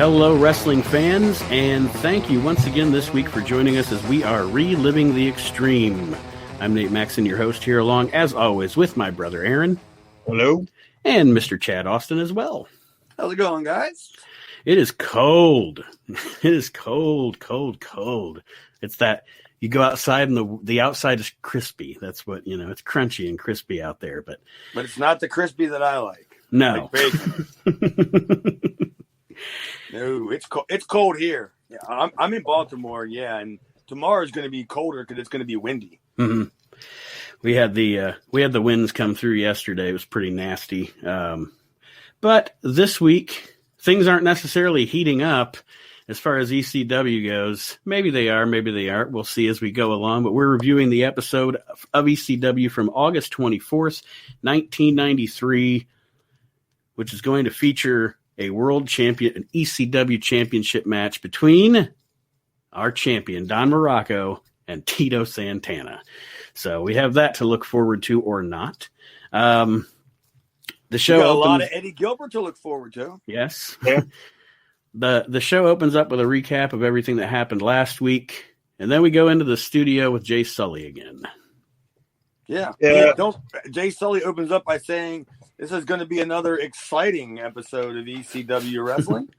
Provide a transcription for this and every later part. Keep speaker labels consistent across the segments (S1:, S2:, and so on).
S1: Hello, wrestling fans, and thank you once again this week for joining us as we are reliving the extreme. I'm Nate Maxon, your host here, along, as always, with my brother Aaron.
S2: Hello.
S1: And Mr. Chad Austin as well.
S3: How's it going, guys?
S1: It is cold. It is cold. It's that you go outside and the outside is crispy. That's what, it's crunchy and crispy out there. But
S3: it's not the crispy that I like.
S1: No.
S3: Like bacon. No, it's cold here. Yeah, I'm in Baltimore, and tomorrow is going to be colder because it's going to be windy.
S1: Mm-hmm. We had the winds come through yesterday. It was pretty nasty. But this week, things aren't necessarily heating up as far as ECW goes. Maybe they are, maybe they aren't. We'll see as we go along. But we're reviewing the episode of ECW from August 24th, 1993, which is going to feature an ECW championship match between our champion, Don Morocco, and Tito Santana. So we have that to look forward to or not. The show
S3: got a lot of Eddie Gilbert to look forward to.
S1: Yes.
S2: Yeah.
S1: The show opens up with a recap of everything that happened last week, and then we go into the studio with Jay Sully again.
S3: Yeah. Jay Sully opens up by saying, this is going to be another exciting episode of ECW wrestling.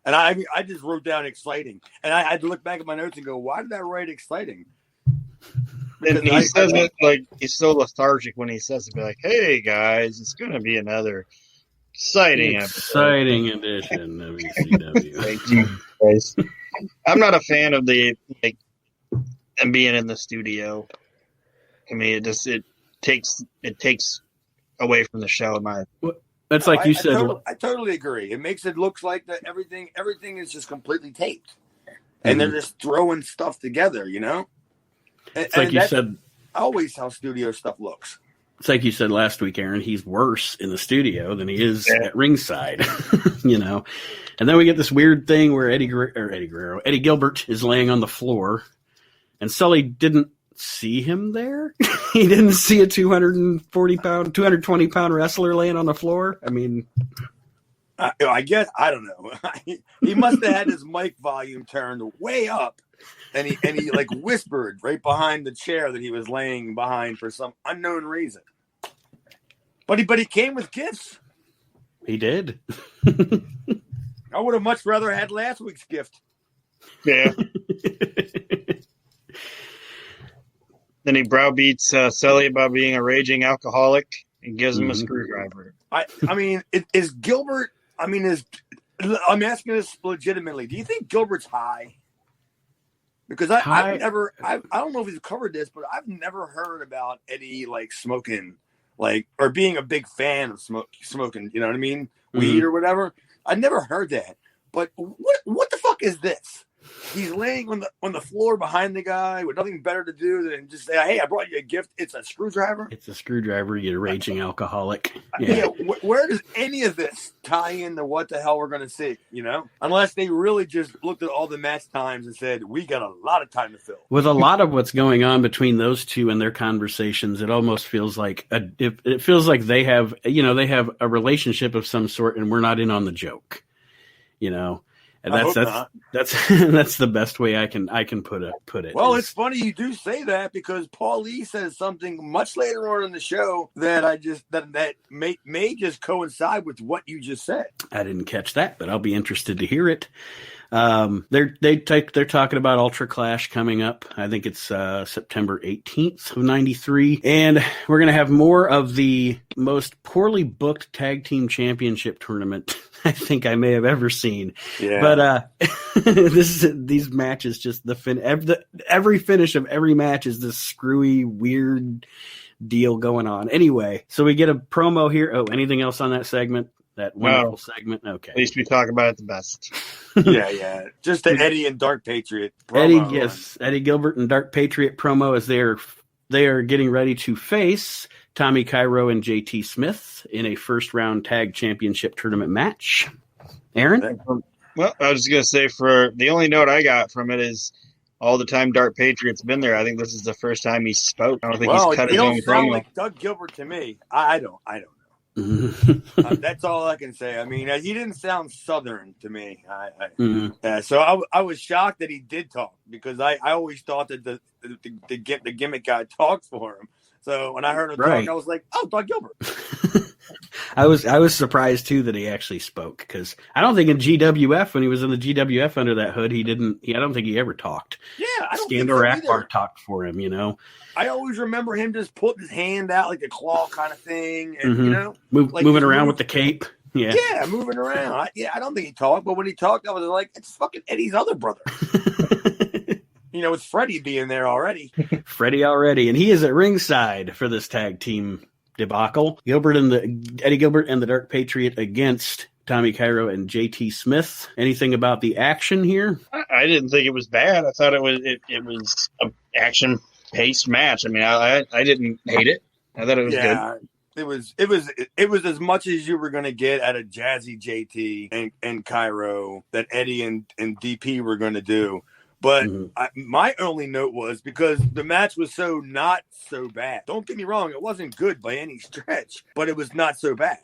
S3: And I just wrote down exciting. And I had to look back at my notes and go, why did I write exciting?
S2: And he says it like he's so lethargic when he says it. Be like, hey, guys, it's going to be another exciting
S1: edition of ECW.
S2: Thank you, guys. I'm not a fan of them being in the studio. I mean, it takes away from the show.
S1: That's like you said.
S3: I totally agree. It makes it look like that everything is just completely taped, and they're just throwing stuff together.
S1: It's like you said.
S3: Always how studio stuff looks.
S1: It's like you said last week, Aaron. He's worse in the studio than he is at ringside. And then we get this weird thing where Eddie Gilbert is laying on the floor, and Sully didn't see him there. He didn't see a 220 pound wrestler laying on the floor. I mean,
S3: I guess I don't know. He must have had his mic volume turned way up, and he like whispered right behind the chair that he was laying behind for some unknown reason. But he came with gifts.
S1: He did.
S3: I would have much rather had last week's gift.
S2: Yeah. Then he browbeats Sully about being a raging alcoholic and gives him a screwdriver.
S3: I mean, is Gilbert? I'm asking this legitimately. Do you think Gilbert's high? Because I don't know if he's covered this, but I've never heard about Eddie smoking, or being a big fan of smoking. You know what I mean? Weed or whatever. I never heard that. But what the fuck is this? He's laying on the floor behind the guy with nothing better to do than just say, "Hey, I brought you a gift. It's a screwdriver."
S1: It's a screwdriver. You're a raging alcoholic.
S3: Yeah. Where does any of this tie into what the hell we're going to see? Unless they really just looked at all the match times and said, "We got a lot of time to fill."
S1: With a lot of what's going on between those two and their conversations, it almost feels like it feels like they have a relationship of some sort, and we're not in on the joke. And that's the best way I can put it.
S3: Well, it's funny you do say that because Paul Lee says something much later on in the show that that may just coincide with what you just said.
S1: I didn't catch that, but I'll be interested to hear it. They're talking about Ultra Clash coming up. I think it's September 18th of 93. And we're going to have more of the most poorly booked tag team championship tournament I think I may have ever seen.
S3: Yeah.
S1: But these matches, just every finish of every match is this screwy, weird deal going on. Anyway, so we get a promo here. Oh, anything else on that segment? That wonderful segment? Okay.
S2: At least we talk about it the best.
S3: Yeah. Just the Eddie and Dark Patriot promo.
S1: Eddie Gilbert and Dark Patriot promo as they are getting ready to face Tommy Cairo and JT Smith in a first-round tag championship tournament match. Aaron?
S2: Well, I was just going to say, for the only note I got from it is all the time Dark Patriot's been there. I think this is the first time he spoke. I don't think he's cut his own promo.
S3: Sound like Doug Gilbert to me. I don't know. That's all I can say. I mean, he didn't sound Southern to me. So I was shocked that he did talk, because I always thought that the gimmick guy talked for him. So when I heard him talk, I was like, "Oh, Doug Gilbert."
S1: I was surprised too that he actually spoke, because I don't think in GWF, when he was in the GWF under that hood, I don't think he ever talked.
S3: Yeah, I don't
S1: think
S3: Scandal
S1: Akbar talked for him,
S3: I always remember him just putting his hand out like a claw kind of thing, and
S1: moving around with the cape.
S3: Yeah, moving around. I don't think he talked, but when he talked, I was like, it's fucking Eddie's other brother. With Freddie being there already.
S1: Freddie already, and he is at ringside for this tag team debacle. Eddie Gilbert and the Dark Patriot against Tommy Cairo and JT Smith. Anything about the action here?
S2: I didn't think it was bad. I thought it was an action paced match. I mean, I didn't hate it. I thought it was good.
S3: It was as much as you were going to get out of Jazzy JT and Cairo that Eddie and DP were going to do. But my only note was, because the match was so not so bad. Don't get me wrong, it wasn't good by any stretch, but it was not so bad.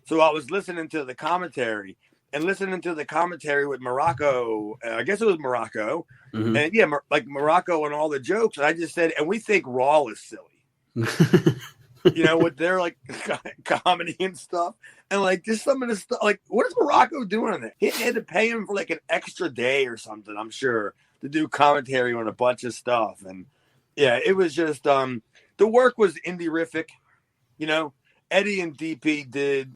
S3: So I was listening to the commentary with Morocco. I guess it was Morocco. And like Morocco and all the jokes. And I just said, and we think Raw is silly. With their like comedy and stuff. And like just some of the stuff, like what is Morocco doing on that? He had to pay him for like an extra day or something, I'm sure, to do commentary on a bunch of stuff. And it was just the work was indie-rific. Eddie and DP did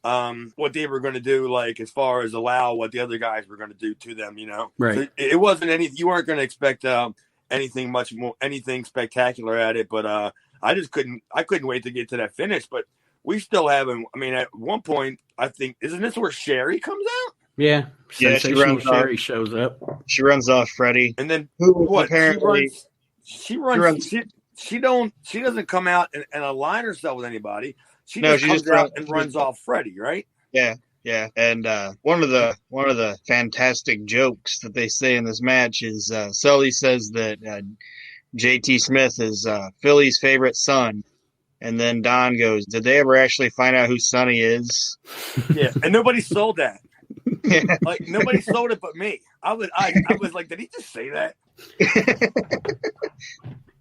S3: what they were going to do, like as far as allow what the other guys were going to do to them.
S1: Right?
S3: So it wasn't you weren't going to expect anything spectacular at it, but I couldn't wait to get to that finish. But we still haven't. I mean, at one point, I think, isn't this where Sherry comes out?
S1: Yeah, Sensational Sherry shows up.
S2: She runs off Freddie,
S3: and then
S2: apparently
S3: she doesn't come out and align herself with anybody. She comes out and runs off Freddie, right?
S2: Yeah. Yeah, and one of the fantastic jokes that they say in this match is Sully says that JT Smith is Philly's favorite son, and then Don goes, "Did they ever actually find out who Sonny is?"
S3: Yeah, and nobody sold that. Like nobody sold it but me. I was like, did he just say that?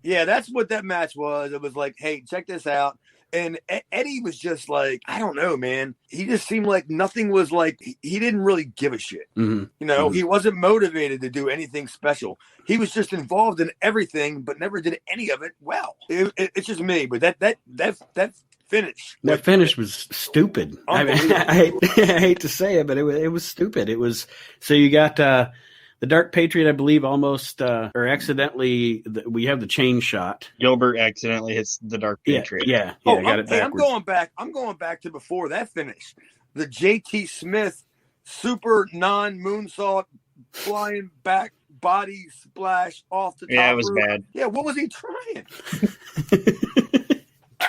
S3: Yeah, that's what that match was. It was like, hey, check this out. And Eddie was just like, I don't know, man. He just seemed like nothing was like, he didn't really give a shit. He wasn't motivated to do anything special. He was just involved in everything, but never did any of it well. It's just me, but that finish.
S1: That finish was stupid. I mean, I hate to say it, but it was stupid. It was, so you got the Dark Patriot, I believe, almost or accidentally. We have the chain shot.
S2: Gilbert accidentally hits the Dark Patriot.
S1: Yeah. I got it backwards.
S3: I'm going back to before that finish. The JT Smith super non-moonsault flying back body splash off the top.
S2: Yeah, it was
S3: roof.
S2: bad.
S3: Yeah, what was he trying?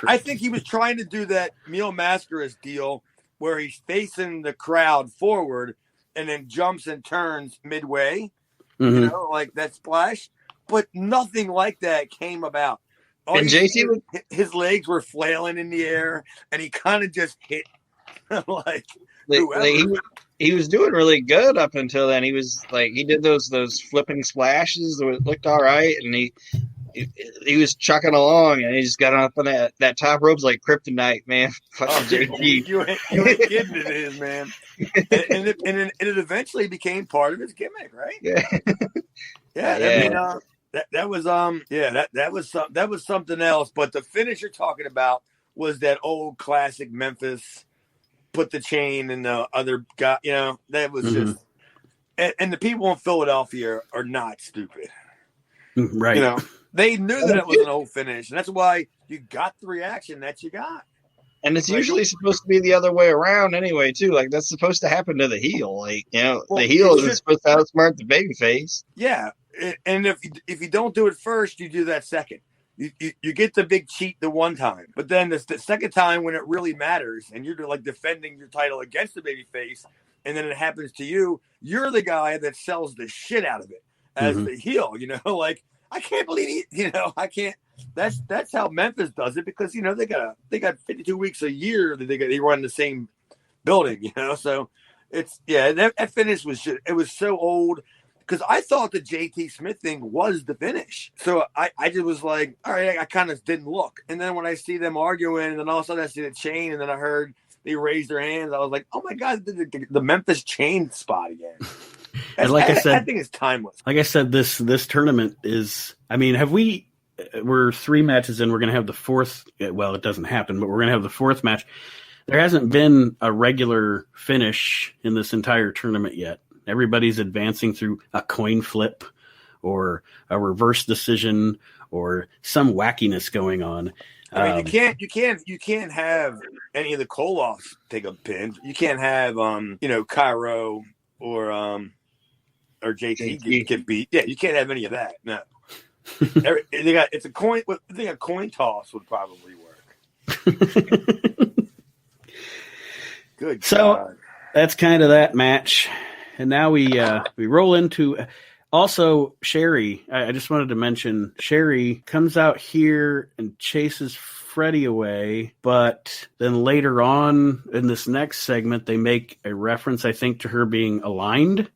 S3: I think he was trying to do that Mil Mascaras deal where he's facing the crowd forward and then jumps and turns midway, like that splash. But nothing like that came about.
S2: And JT,
S3: his legs were flailing in the air, and he kind of just hit
S2: he was doing really good up until then. He was like, he did those flipping splashes that looked all right, and he was chucking along, and he just got up on that top rope's like kryptonite, man. JT.
S3: You ain't kidding, it is, man. And it eventually became part of his gimmick, right?
S2: Yeah.
S3: I mean, that was something else. But the finish you're talking about was that old classic Memphis, put the chain in the other guy. That was just. And the people in Philadelphia are not stupid,
S1: right?
S3: They knew that it was an old finish, and that's why you got the reaction that you got.
S2: And it's usually supposed to be the other way around anyway, too. Like, that's supposed to happen to the heel. The heel is supposed to outsmart the babyface.
S3: Yeah, and if you don't do it first, you do that second. You get the big cheat the one time, but then the second time when it really matters, and you're like defending your title against the babyface, and then it happens to you, you're the guy that sells the shit out of it as the heel. Like, I can't believe that's how Memphis does it, because they got 52 weeks a year that they run the same building, So that finish was so old, because I thought the JT Smith thing was the finish. So I just was like, all right, I kind of didn't look. And then when I see them arguing, and then all of a sudden I see the chain, and then I heard they raised their hands, I was like, oh my God, the Memphis chain spot again.
S1: And like I said,
S3: I think it's timeless.
S1: Like I said, this tournament is, we're 3 matches in, we're going to have the fourth, well, it doesn't happen, but we're going to have the fourth match. There hasn't been a regular finish in this entire tournament yet. Everybody's advancing through a coin flip or a reverse decision or some wackiness going on.
S3: I mean, you can't have any of the Koloffs take a pin. You can't have Cairo or JT get beat. Yeah, you can't have any of that. No. It's a coin. I think a coin toss would probably work. Good.
S1: So
S3: God.
S1: That's kind of that match, and now we roll into. Also, Sherry, I just wanted to mention, Sherry comes out here and chases Freddie away, but then later on in this next segment, they make a reference, I think, to her being aligned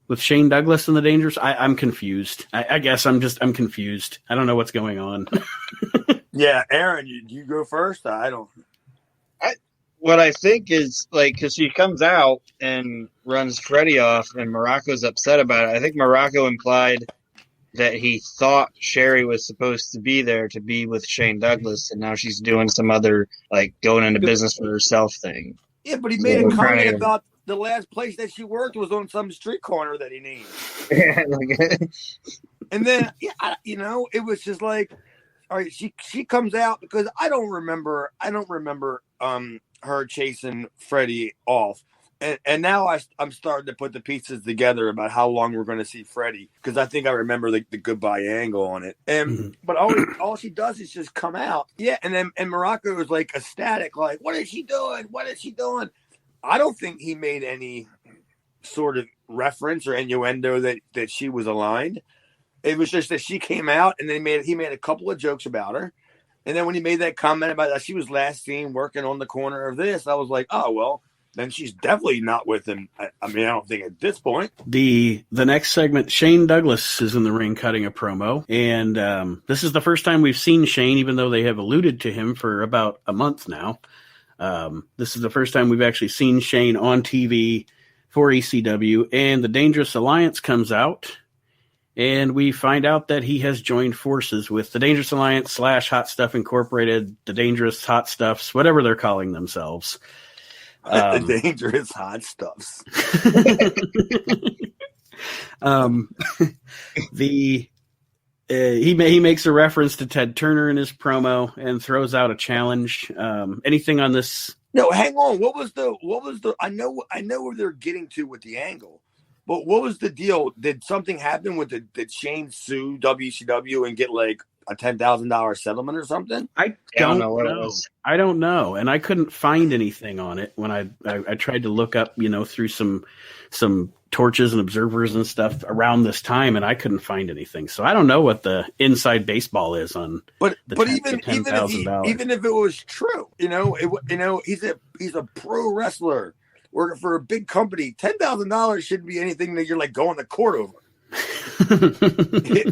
S1: with Shane Douglas and the Dangerous. I'm confused. I guess I'm confused. I don't know what's going on.
S3: Yeah, Aaron, you go first. I don't.
S2: What I think is, because she comes out and runs Freddie off, and Morocco's upset about it. I think Morocco implied that he thought Sherry was supposed to be there to be with Shane Douglas, and now she's doing some other, going into business for herself thing.
S3: Yeah, but he made a comment about the last place that she worked was on some street corner that he named. And then, it was just like, all right, she comes out, because I don't remember her chasing Freddie off. And now I'm starting to put the pieces together about how long we're going to see Freddie, because I think I remember the goodbye angle on it. And but all she does is just come out, and Morocco was like ecstatic, like, what is she doing? What is she doing? I don't think he made any sort of reference or innuendo that she was aligned. It was just that she came out, and he made a couple of jokes about her. And then when he made that comment about that she was last seen working on the corner of this, I was like, oh, well, then she's definitely not with him. I don't think at this point.
S1: The next segment, Shane Douglas is in the ring cutting a promo. And this is the first time we've seen Shane, even though they have alluded to him for about a month now. This is the first time we've actually seen Shane on TV for ECW. And the Dangerous Alliance comes out. And we find out that he has joined forces with the Dangerous Alliance / Hot Stuff Incorporated, the Dangerous Hot Stuffs, whatever they're calling themselves.
S3: The Dangerous Hot Stuffs.
S1: He makes a reference to Ted Turner in his promo and throws out a challenge. Anything on this?
S3: No, hang on. What was the? I know where they're getting to with the angle. But what was the deal? Did something happen with did Shane sue WCW and get like a $10,000 settlement or something?
S1: I don't know what it was. I don't know, and I couldn't find anything on it when I tried to look up, through some torches and observers and stuff around this time, and I couldn't find anything. So I don't know what the inside baseball is on. But
S3: even if it was true, he's a pro wrestler working for a big company. $10,000 shouldn't be anything that you're like going to court over.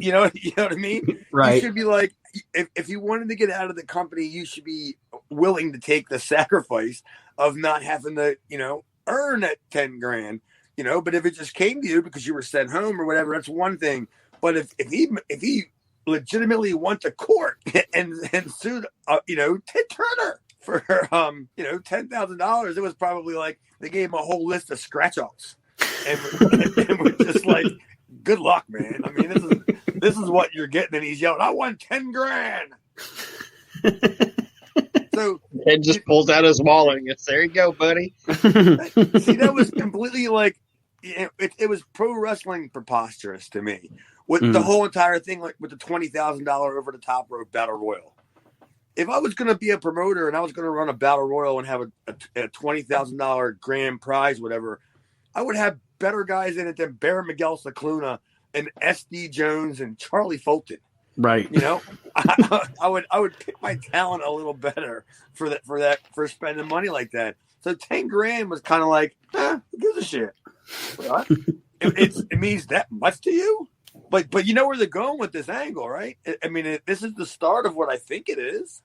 S3: you know what I mean?
S1: Right.
S3: You should be like, if you wanted to get out of the company, you should be willing to take the sacrifice of not having to, earn that 10 grand. But if it just came to you because you were sent home or whatever, that's one thing. But if he legitimately went to court and sued, Ted Turner for $10,000, it was probably like they gave him a whole list of scratch-offs, and we're just like, good luck, man. I mean, this is what you're getting, and he's yelling, "I won 10 grand." So
S2: Ed just pulls out his wallet and gets, there you go, buddy.
S3: See, that was completely like, it was pro wrestling preposterous to me. With the whole entire thing, like with the $20,000 over the top rope battle royal. If I was going to be a promoter and I was going to run a battle royal and have a $20,000 grand prize, whatever, I would have better guys in it than Baron Miguel Cicluna and SD Jones and Charlie Fulton.
S1: Right.
S3: You know, I would pick my talent a little better for spending money like that. So 10 grand was kind of like, who gives a shit? What? It means that much to you? But you know where they're going with this angle, right? I mean, this is the start of what I think it is.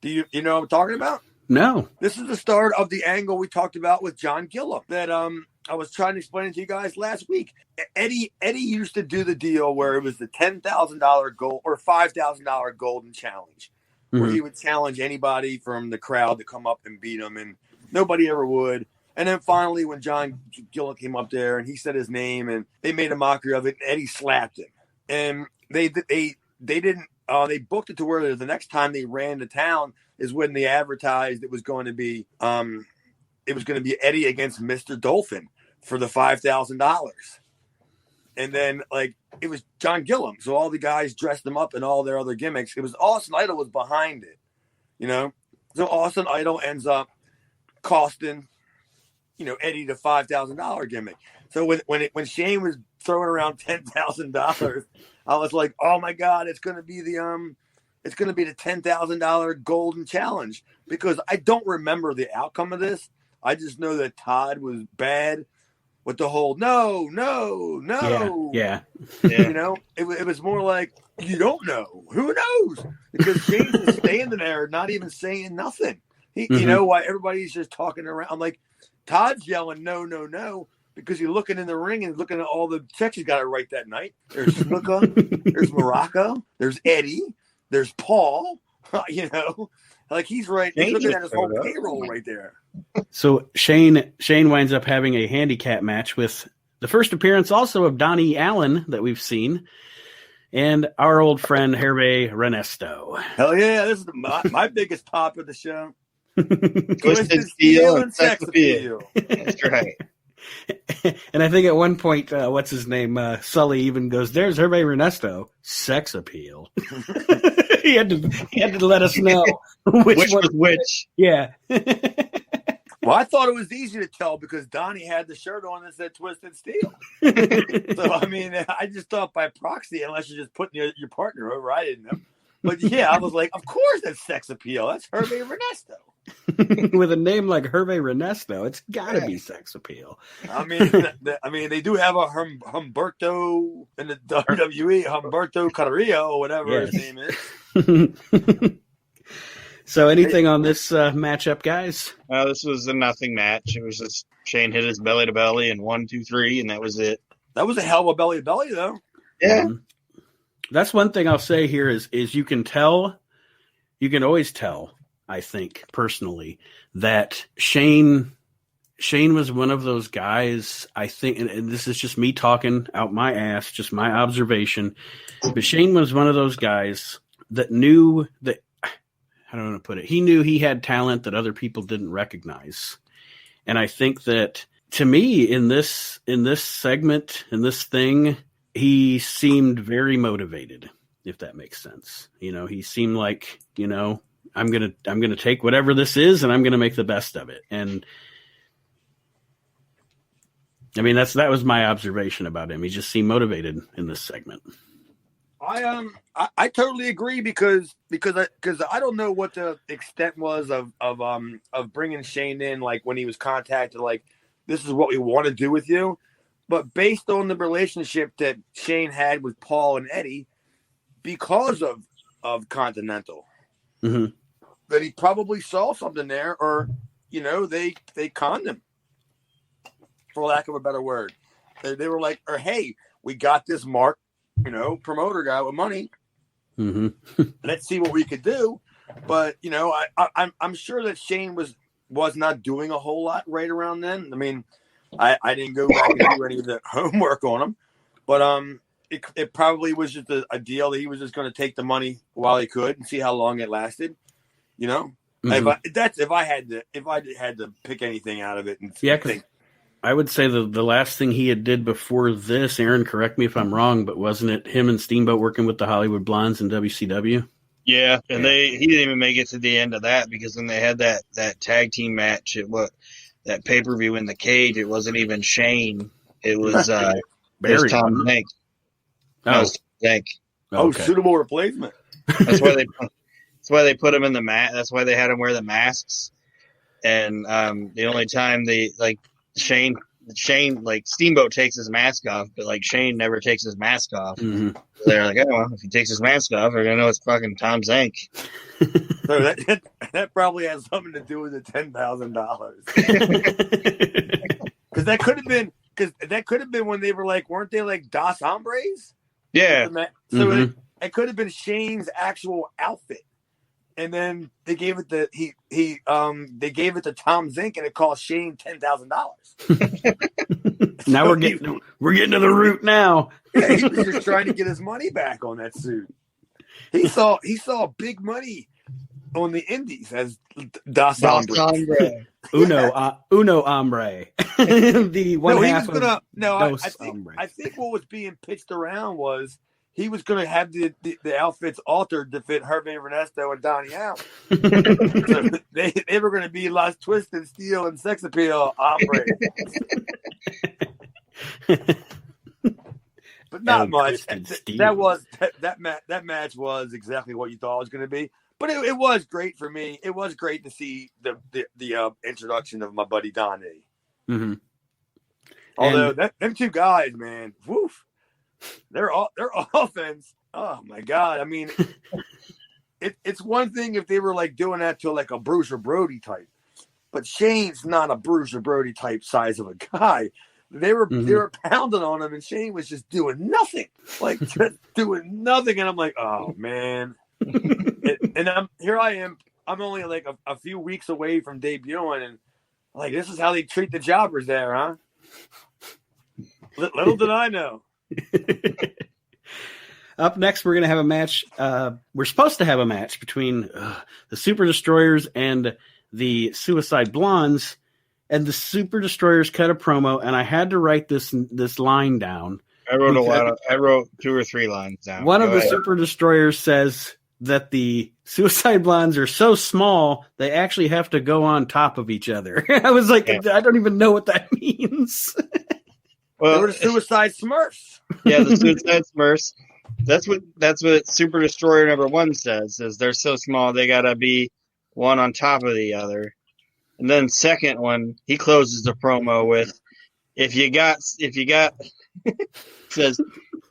S3: Do you know what I'm talking about?
S1: No.
S3: This is the start of the angle we talked about with John Gillum that I was trying to explain to you guys last week. Eddie used to do the deal where it was the $10,000 gold or $5,000 golden challenge, where he would challenge anybody from the crowd to come up and beat him, and nobody ever would. And then finally, when John Gillum came up there and he said his name and they made a mockery of it, and Eddie slapped him. And they didn't. They booked it to where the next time they ran to town is when they advertised it was going to be Eddie against Mr. Dolphin for the $5,000. And then it was John Gillum, so all the guys dressed him up in all their other gimmicks. It was Austin Idol was behind it, you know. So Austin Idol ends up costing, Eddie the $5,000 gimmick. So when Shane was throwing around $10,000, I was like, oh my God, it's gonna be the $10,000 golden challenge, because I don't remember the outcome of this. I just know that Todd was bad with the whole no.
S1: Yeah.
S3: You know, it was more like, you don't know. Who knows? Because Shane's just standing there, not even saying nothing. You know why everybody's just talking around. I'm like, Todd's yelling no, because he's looking in the ring and looking at all the checks he's got to write that night. There's Snuka, there's Morocco, there's Eddie, there's Paul. You know, like he's looking at his whole payroll right there.
S1: So Shane winds up having a handicap match with the first appearance also of Donnie Allen that we've seen, and our old friend Hervé Renesto.
S3: Hell yeah, this is my biggest pop of the show.
S2: Twisted Steel and Sex Appeal. That's right.
S1: And I think at one point, what's his name? Sully even goes, "There's Hervé Renesto, Sex Appeal." he had to let us know which
S2: was which.
S1: Yeah.
S3: Well, I thought it was easy to tell because Donnie had the shirt on that said Twisted Steel. So, I mean, I just thought by proxy, unless you're just putting your partner over, I didn't know. But yeah, I was like, of course that's Sex Appeal. That's Hervé Renesto.
S1: With a name like Hervé Renesto, it's got to be Sex Appeal.
S3: I mean, they do have a Humberto in the WWE, Humberto Carrillo or whatever his name is.
S1: So anything on this matchup, guys?
S2: This was a nothing match. It was just Shane hit his belly to belly and 1, 2, 3, and that was it.
S3: That was a hell of a belly to belly, though.
S2: Yeah.
S1: That's one thing I'll say here is you can always tell, I think, personally, that Shane was one of those guys, I think, and this is just me talking out my ass, just my observation, but Shane was one of those guys that knew that, how do I want to put it? He knew he had talent that other people didn't recognize. And I think that, to me, in this segment, in this thing, he seemed very motivated, if that makes sense. You know, he seemed like, I'm gonna take whatever this is and I'm gonna make the best of it. And I mean, that was my observation about him. He just seemed motivated in this segment.
S3: I totally agree because I don't know what the extent was of bringing Shane in, like when he was contacted, like, this is what we want to do with you. But based on the relationship that Shane had with Paul and Eddie, because of Continental, that he probably saw something there, or they conned him, for lack of a better word. They were like, or hey, we got this Mark, promoter guy with money. Let's see what we could do. But I'm sure that Shane was not doing a whole lot right around then. I mean, I didn't go back and do any of the homework on him, but it probably was just a deal that he was just going to take the money while he could and see how long it lasted. If I had to pick anything out of it, and think.
S1: I would say the last thing he had did before this, Aaron, correct me if I'm wrong, but wasn't it him and Steamboat working with the Hollywood Blondes in WCW?
S2: Yeah, and he didn't even make it to the end of that, because then they had that tag team match at that pay-per-view in the cage. It wasn't even Shane. It was Tom Zank.
S1: Oh.
S2: Zank.
S1: Okay.
S3: Suitable replacement.
S2: That's why they put him in the mat. That's why they had him wear the masks. And the only time they like Shane like Steamboat takes his mask off, but like Shane never takes his mask off.
S1: Mm-hmm.
S2: They're like, oh, well, if he takes his mask off, they're gonna know it's fucking Tom Zank.
S3: So that probably has something to do with the $10,000. Because that could have been when they were like, weren't they like Dos Hombres?
S2: Yeah.
S3: So it could have been Shane's actual outfit, and then they gave it to they gave it to Tom Zink, and it cost Shane $10,000.
S1: Now we're getting to the root now.
S3: Yeah, he was just trying to get his money back on that suit. He saw big money on the Indies as Dos Hombres.
S1: Uno hombre. The one half of
S3: I think what was being pitched around was he was going to have the outfits altered to fit Hervé Ernesto and Donnie Allen. So they were going to be Las Twisted Steel and Sex Appeal hombres. But not much. That match was exactly what you thought it was going to be. But it was great for me. It was great to see the introduction of my buddy Donnie.
S1: Mm-hmm.
S3: Although them two guys, man, woof, their offense. Oh my God! I mean, it's one thing if they were like doing that to like a Bruiser Brody type, but Shane's not a Bruiser Brody type size of a guy. They were pounding on him, and Shane was just doing nothing, like just doing nothing. And I'm like, oh man. And I am. I'm only like a few weeks away from debuting, and like this is how they treat the jobbers there, huh? Little did I know.
S1: Up next, we're going to have a match. We're supposed to have a match between the Super Destroyers and the Suicide Blondes, and the Super Destroyers cut a promo, and I had to write this line down.
S2: I wrote 2 or 3 lines down.
S1: One of the Super Destroyers says that the Suicide Blondes are so small they actually have to go on top of each other. I was like, I don't even know what that means.
S3: Well, they were the Suicide Smurfs.
S2: Yeah, the Suicide Smurfs. That's what Super Destroyer number 1 says. Is they're so small they gotta be one on top of the other. And then second one, he closes the promo with, if you got says,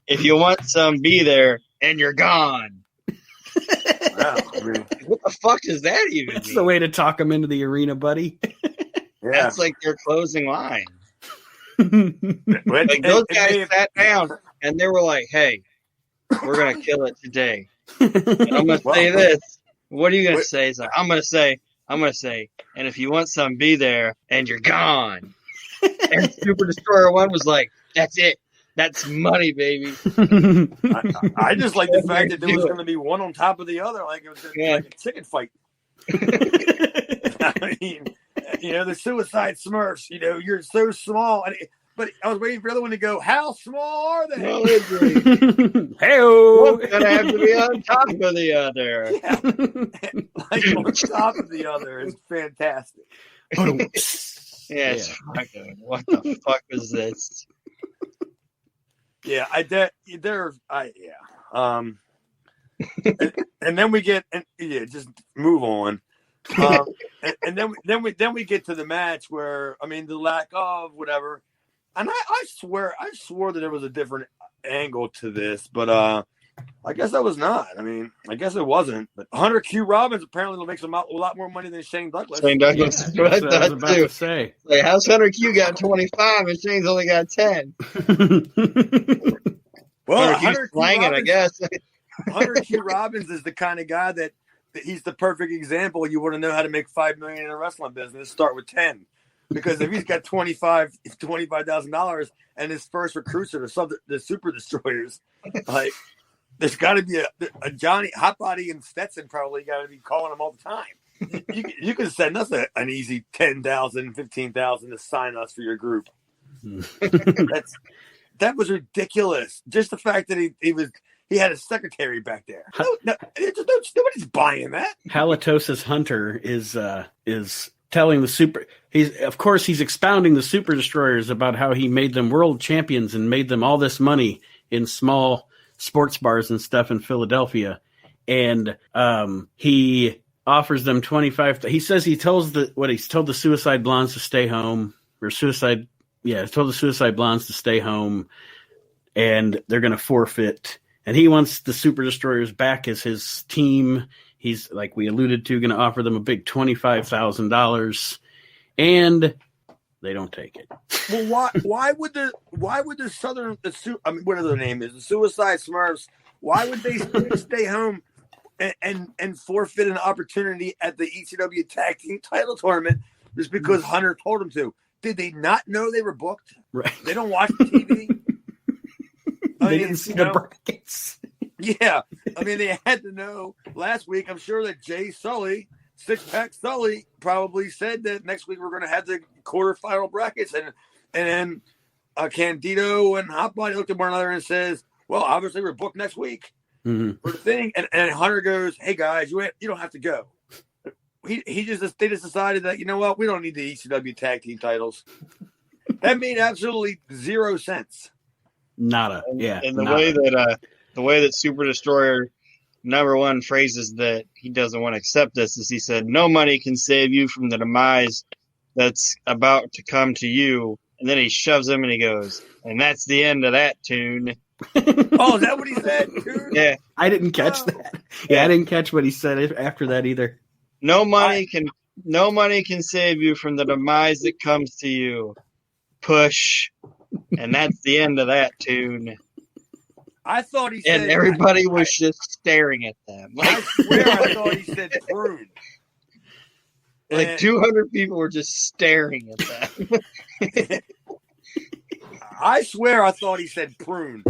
S2: if you want some, be there, and you're gone.
S3: Wow,
S2: what the fuck does that even
S1: That's
S2: mean?
S1: the way to talk them into the arena, buddy.
S2: That's like their closing line. Like those guys sat down and they were like, hey, we're going to kill it today. And I'm going to say this. What are you going to say? He's like, I'm going to say, and if you want some, be there, and you're gone. And Super Destroyer 1 was like, that's it. That's money, baby.
S3: I just like the fact that there was going to be one on top of the other, like it was like a chicken fight. I mean, the Suicide Smurfs. You're so small, but I was waiting for the other one to go. How small are they?
S2: Well, hey, one's gonna have to be on top of the other.
S3: Yeah. Like on top of the other is fantastic.
S2: It's fucking. What the fuck is this?
S3: Yeah, and then we get just move on. And then we get to the match where the lack of whatever, and I swore that there was a different angle to this, but I guess I was not. I guess it wasn't. But Hunter Q. Robbins apparently will make a lot more money than Shane Douglas.
S2: Shane Douglas,
S1: that's what I was about to say.
S2: Like, how's Hunter Q got 25 and Shane's only got 10?
S3: Well,
S2: Hunter Q Robbins, I guess.
S3: Hunter Q. Robbins is the kind of guy that he's the perfect example. You want to know how to make $5 million in a wrestling business? Start with 10, because if he's got $25,000 and his first recruits are the Super Destroyers, like there's got to be a Johnny Hotbody and Stetson probably got to be calling him all the time. You can send us an easy $10,000, $15,000 to sign us for your group. That was ridiculous. Just the fact that he had a secretary back there. Nobody's buying that.
S1: Halitosis Hunter is telling the super. He's expounding the Super Destroyers about how he made them world champions and made them all this money in small sports bars and stuff in Philadelphia, and he offers them 25. He says he tells he's told the Suicide Blondes to stay home, or suicide. Yeah, told the Suicide Blondes to stay home, and they're going to forfeit. And he wants the Super Destroyers back as his team. He's, like we alluded to, going to offer them a big $25,000, and they don't take it.
S3: Well, why would the Southern, whatever their name is, the Suicide Smurfs, why would they stay home and forfeit an opportunity at the ECW Tag Team Title Tournament just because Hunter told them to? Did they not know they were booked?
S1: Right.
S3: They don't watch the TV.
S1: They didn't see the brackets.
S3: Yeah, I mean, they had to know last week. I'm sure that Jay Sully, Six Pack Sully, probably said that next week we're going to have the quarterfinal brackets, and then Candido and Hotbody looked at one another and says, "Well, obviously we're booked next week for the thing." And Hunter goes, "Hey guys, you don't have to go." They just decided that, you know what, we don't need the ECW tag team titles. That made absolutely zero sense.
S1: Nada. Yeah.
S2: And the way that Super Destroyer #1 phrases that he doesn't want to accept this is he said, "No money can save you from the demise that's about to come to you." And then he shoves him and he goes, "And that's the end of that tune."
S3: Oh, is that what he said? Tune?
S2: Yeah.
S1: I didn't catch that. Yeah, I didn't catch what he said after that either.
S2: No money can save you from the demise that comes to you. Push. And that's the end of that tune.
S3: I thought he said...
S2: And everybody was just staring at them.
S3: I swear I thought he said prune.
S2: Like 200 people were just staring at them.
S3: I swear I thought he said prune.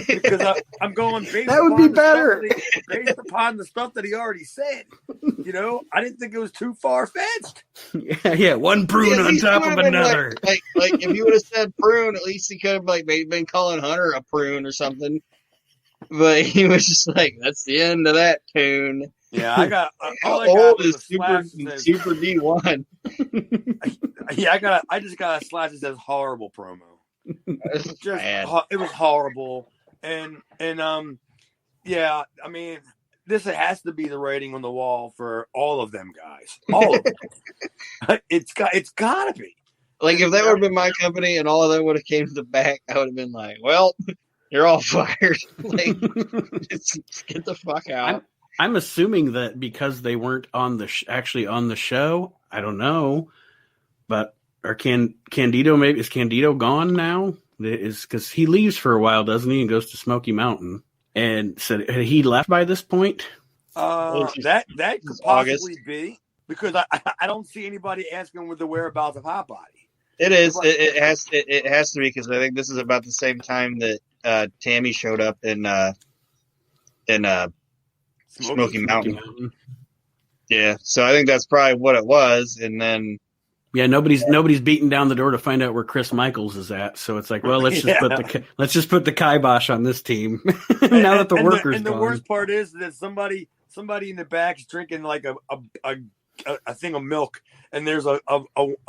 S3: Because I'm going based
S1: that would be better.
S3: Based upon the stuff that he already said. You know, I didn't think it was too far-fetched.
S1: Yeah, one prune on top of another.
S2: Like if you would have said prune, at least he could have maybe been calling Hunter a prune or something. But he was just like, "That's the end of that tune."
S3: Yeah, I got.
S2: How old is Super D1?
S3: Yeah, I just got a slash that says horrible promo. It was horrible, and yeah, I mean, this has to be the writing on the wall for all of them guys. All of them. It's got to be.
S2: Like, if that would have been my company and all of them would have came to the back, I would have been like, "Well, you're all fired. Like, just get the fuck out."
S1: I'm assuming that because they weren't on actually on the show. I don't know, but Candido, maybe is Candido gone now? Is because he leaves for a while, doesn't he, and goes to Smoky Mountain? And said he left by this point.
S3: That could possibly be, because I don't see anybody asking with the whereabouts of Hotbody.
S2: It is. It has to be, because I think this is about the same time that Tammy showed up in Smoky Mountain. Yeah, so I think that's probably what it was, and then.
S1: Yeah, nobody's beating down the door to find out where Chris Michaels is at. So it's like, well, let's just put the kibosh on this team now that the workers.
S3: The worst part is that somebody in the back is drinking like a thing of milk, and there's a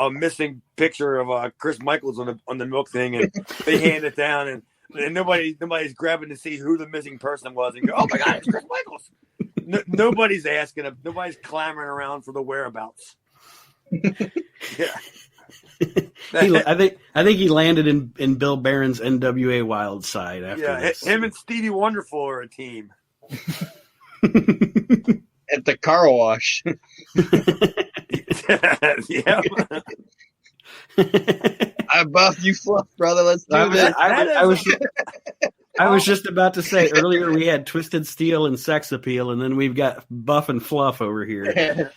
S3: missing picture of Chris Michaels on the milk thing, and they hand it down, and nobody's grabbing to see who the missing person was, and go, "Oh my God, it's Chris Michaels!" Nobody's asking him. Nobody's clamoring around for the whereabouts. Yeah,
S1: I think he landed in Bill Barron's NWA Wild Side after this.
S3: Him and Stevie Wonderful are a team
S2: at the car wash.
S3: Yeah.
S2: I buffed you, fluff, brother. Let's do this.
S1: I was just about to say earlier we had Twisted Steel and Sex Appeal, and then we've got Buff and Fluff over here.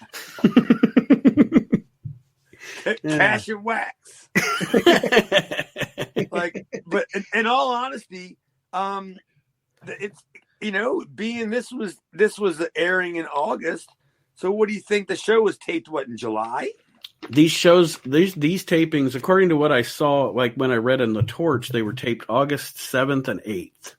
S3: Cash and wax. But in all honesty, it's, being this was airing in August. So what do you think? The show was taped in July?
S1: These tapings, according to what I saw, like when I read in the Torch, they were taped August 7th and 8th.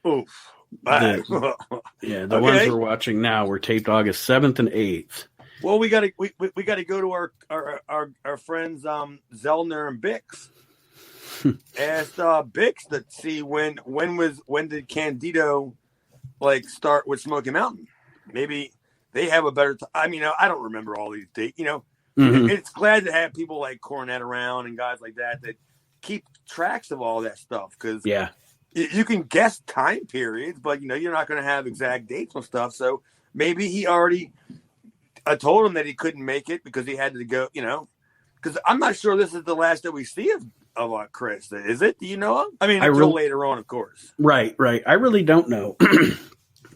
S3: Oof.
S1: The ones we're watching now were taped August 7th and 8th.
S3: Well, we gotta go to our friends Zellner and Bix. asked Bix to see when did Candido like start with Smoky Mountain. Maybe they have a better I mean, I don't remember all these dates. It's glad to have people like Cornette around and guys like that keep tracks of all that stuff, because you can guess time periods, but you're not going to have exact dates on stuff. So maybe he already told him that he couldn't make it because he had to go. Because I'm not sure this is the last that we see of Chris. Is it? Do you know? I mean, until later on, of course.
S1: Right. I really don't know,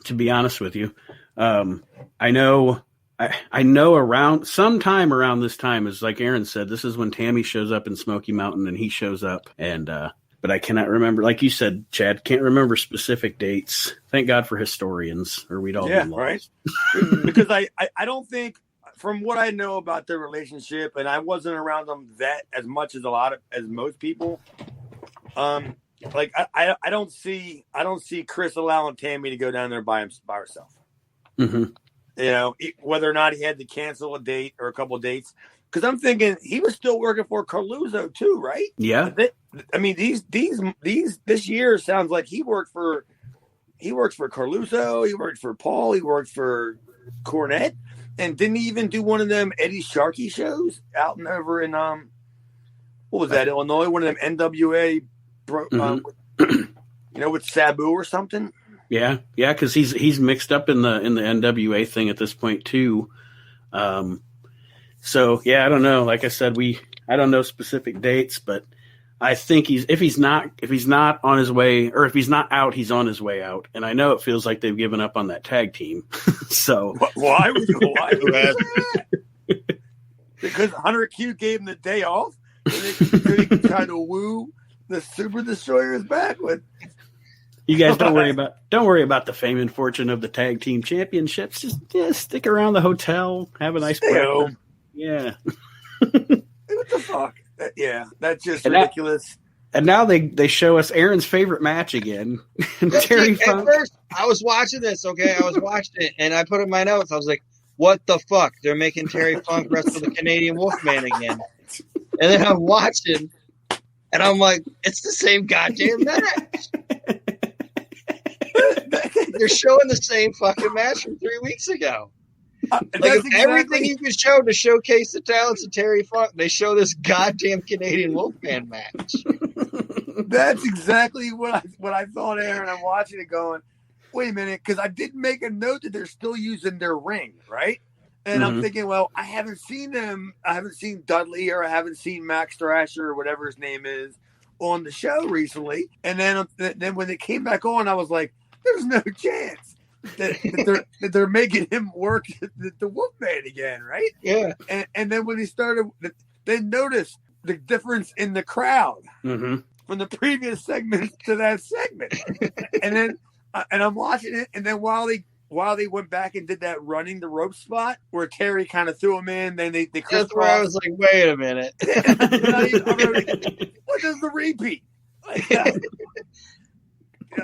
S1: to be honest with you. I know around sometime around this time is, like Aaron said, this is when Tammy shows up in Smoky Mountain and he shows up, and but I cannot remember. Like you said, Chad, can't remember specific dates. Thank God for historians, or we'd all be lost.
S3: Right. Because I don't think, from what I know about their relationship, and I wasn't around them that as much as as most people. Like I don't see Chris allowing Tammy to go down there by herself. Whether or not he had to cancel a date or a couple of dates, because I'm thinking he was still working for Carluzzo too, right?
S1: Yeah.
S3: I mean, this year sounds like he works for Carluzzo, he worked for Paul, he worked for Cornette, and didn't he even do one of them Eddie Sharkey shows out and over in what was that, Illinois? One of them NWA, with Sabu or something.
S1: Yeah, because he's mixed up in the NWA thing at this point too. So yeah, I don't know. Like I said, I don't know specific dates, but I think if he's not on his way, or if he's not out, he's on his way out. And I know it feels like they've given up on that tag team. So
S3: why would you that? Because Hunter Q gave him the day off, and they could try to woo the Super Destroyers back with.
S1: You guys don't worry about the fame and fortune of the tag team championships. Just stick around the hotel, have a nice breakfast. Yeah.
S3: What the fuck? That's just ridiculous.
S1: And now they show us Aaron's favorite match again. Terry Funk.
S2: At first, I was watching this, okay? I was watching it, and I put in my notes. I was like, what the fuck? They're making Terry Funk wrestle the Canadian Wolfman again. And then I'm watching, and I'm like, it's the same goddamn match. They're showing the same fucking match from 3 weeks ago. Everything you can show to showcase the talents of Terry Funk, they show this goddamn Canadian Wolfman match.
S3: That's exactly what I thought, Aaron. I'm watching it going, wait a minute, because I did make a note that they're still using their ring, right? And I'm thinking, well, I haven't seen them. I haven't seen Dudley, or I haven't seen Max Thrasher, or whatever his name is, on the show recently. And then when they came back on, I was like, there's no chance that they're making him work the Wolfman again, right?
S2: Yeah.
S3: And then when he started, they noticed the difference in the crowd from the previous segment to that segment. And then and I'm watching it, and then while they went back and did that running the rope spot where Terry kind of threw him in, then they
S2: that's where I was like, wait a minute.
S3: What does the repeat?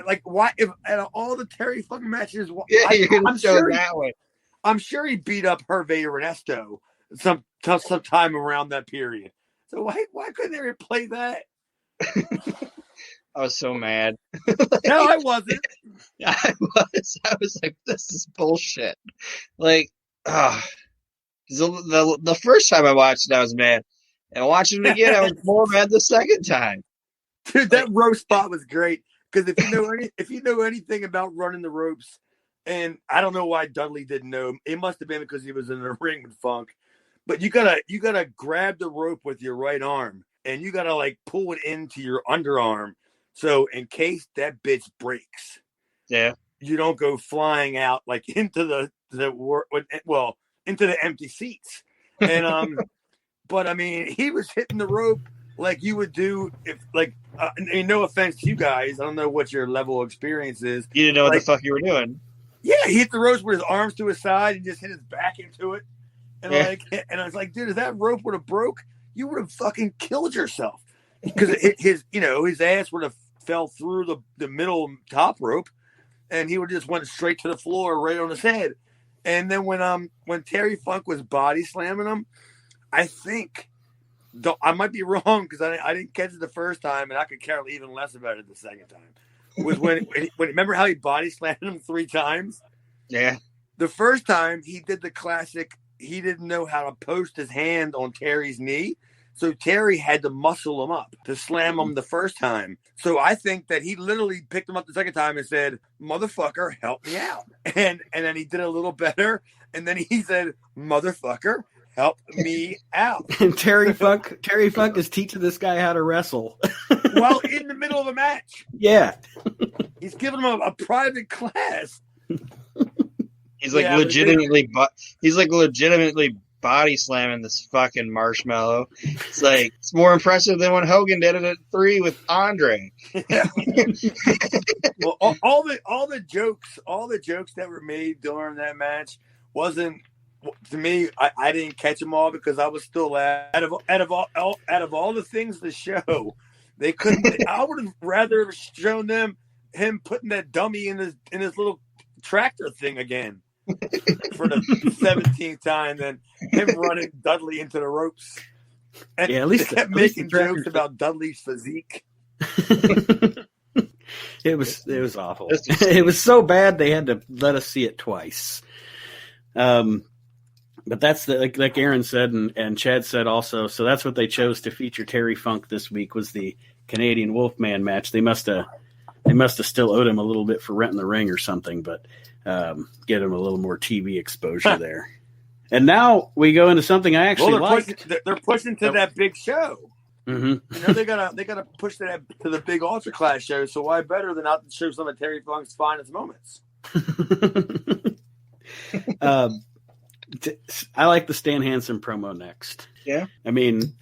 S3: Like why? If out of all the Terry fucking matches,
S2: you're gonna show that way.
S3: I'm sure he beat up Hervé Ernesto sometime around that period. So why couldn't they replay that?
S2: I was so mad.
S3: No, I wasn't.
S2: I was like, this is bullshit. Like, the first time I watched it, I was mad, and watching it again, I was more mad the second time.
S3: Dude, that rope spot was great. Because if you know anything about running the ropes, and I don't know why Dudley didn't know, it must have been because he was in the ring with Funk. But you gotta grab the rope with your right arm, and you gotta like pull it into your underarm, so in case that bitch breaks, you don't go flying out like into into the empty seats. And but I mean, he was hitting the rope like you would do if, like, no offense to you guys, I don't know what your level of experience is.
S2: You didn't know what the fuck you were doing.
S3: Yeah, he hit the ropes with his arms to his side and just hit his back into it. And and I was like, dude, if that rope would have broke, you would have fucking killed yourself. Because his ass would have fell through the middle top rope, and he would just went straight to the floor right on his head. And then when Terry Funk was body slamming him, I think I might be wrong because I didn't catch it the first time, and I could care even less about it the second time. Was when remember how he body slammed him 3 times?
S2: Yeah.
S3: The first time he did the classic, he didn't know how to post his hand on Terry's knee. So Terry had to muscle him up to slam him the first time. So I think that he literally picked him up the second time and said, "Motherfucker, help me out." And then he did a little better. And then he said, "Motherfucker, help me out."
S1: And Terry Funk is teaching this guy how to wrestle.
S3: Well, in the middle of a match.
S1: Yeah.
S3: He's giving him a private class.
S2: He's like legitimately body slamming this fucking Marshmallow. It's more impressive than when Hogan did it at 3 with Andre.
S3: Yeah. Well, all the jokes that were made during that match wasn't, to me. I didn't catch them all because I was still out of all the things to show. They couldn't. I would have rather shown him putting that dummy in his little tractor thing again for the 17th time than him running Dudley into the ropes. And
S1: yeah, at least
S3: kept making jokes about Dudley's physique.
S1: It was awful. It was so bad they had to let us see it twice. But that's like Aaron said and Chad said also. So that's what they chose to feature Terry Funk this week was the Canadian Wolfman match. They must have still owed him a little bit for renting the ring or something, but get him a little more TV exposure there. And now we go into something I actually like.
S3: They're pushing to that big show.
S1: Mm-hmm.
S3: They gotta push to the big Ultra Class show. So why better than not to show some of Terry Funk's finest moments?
S1: I like the Stan Hansen promo next.
S2: Yeah,
S1: I mean,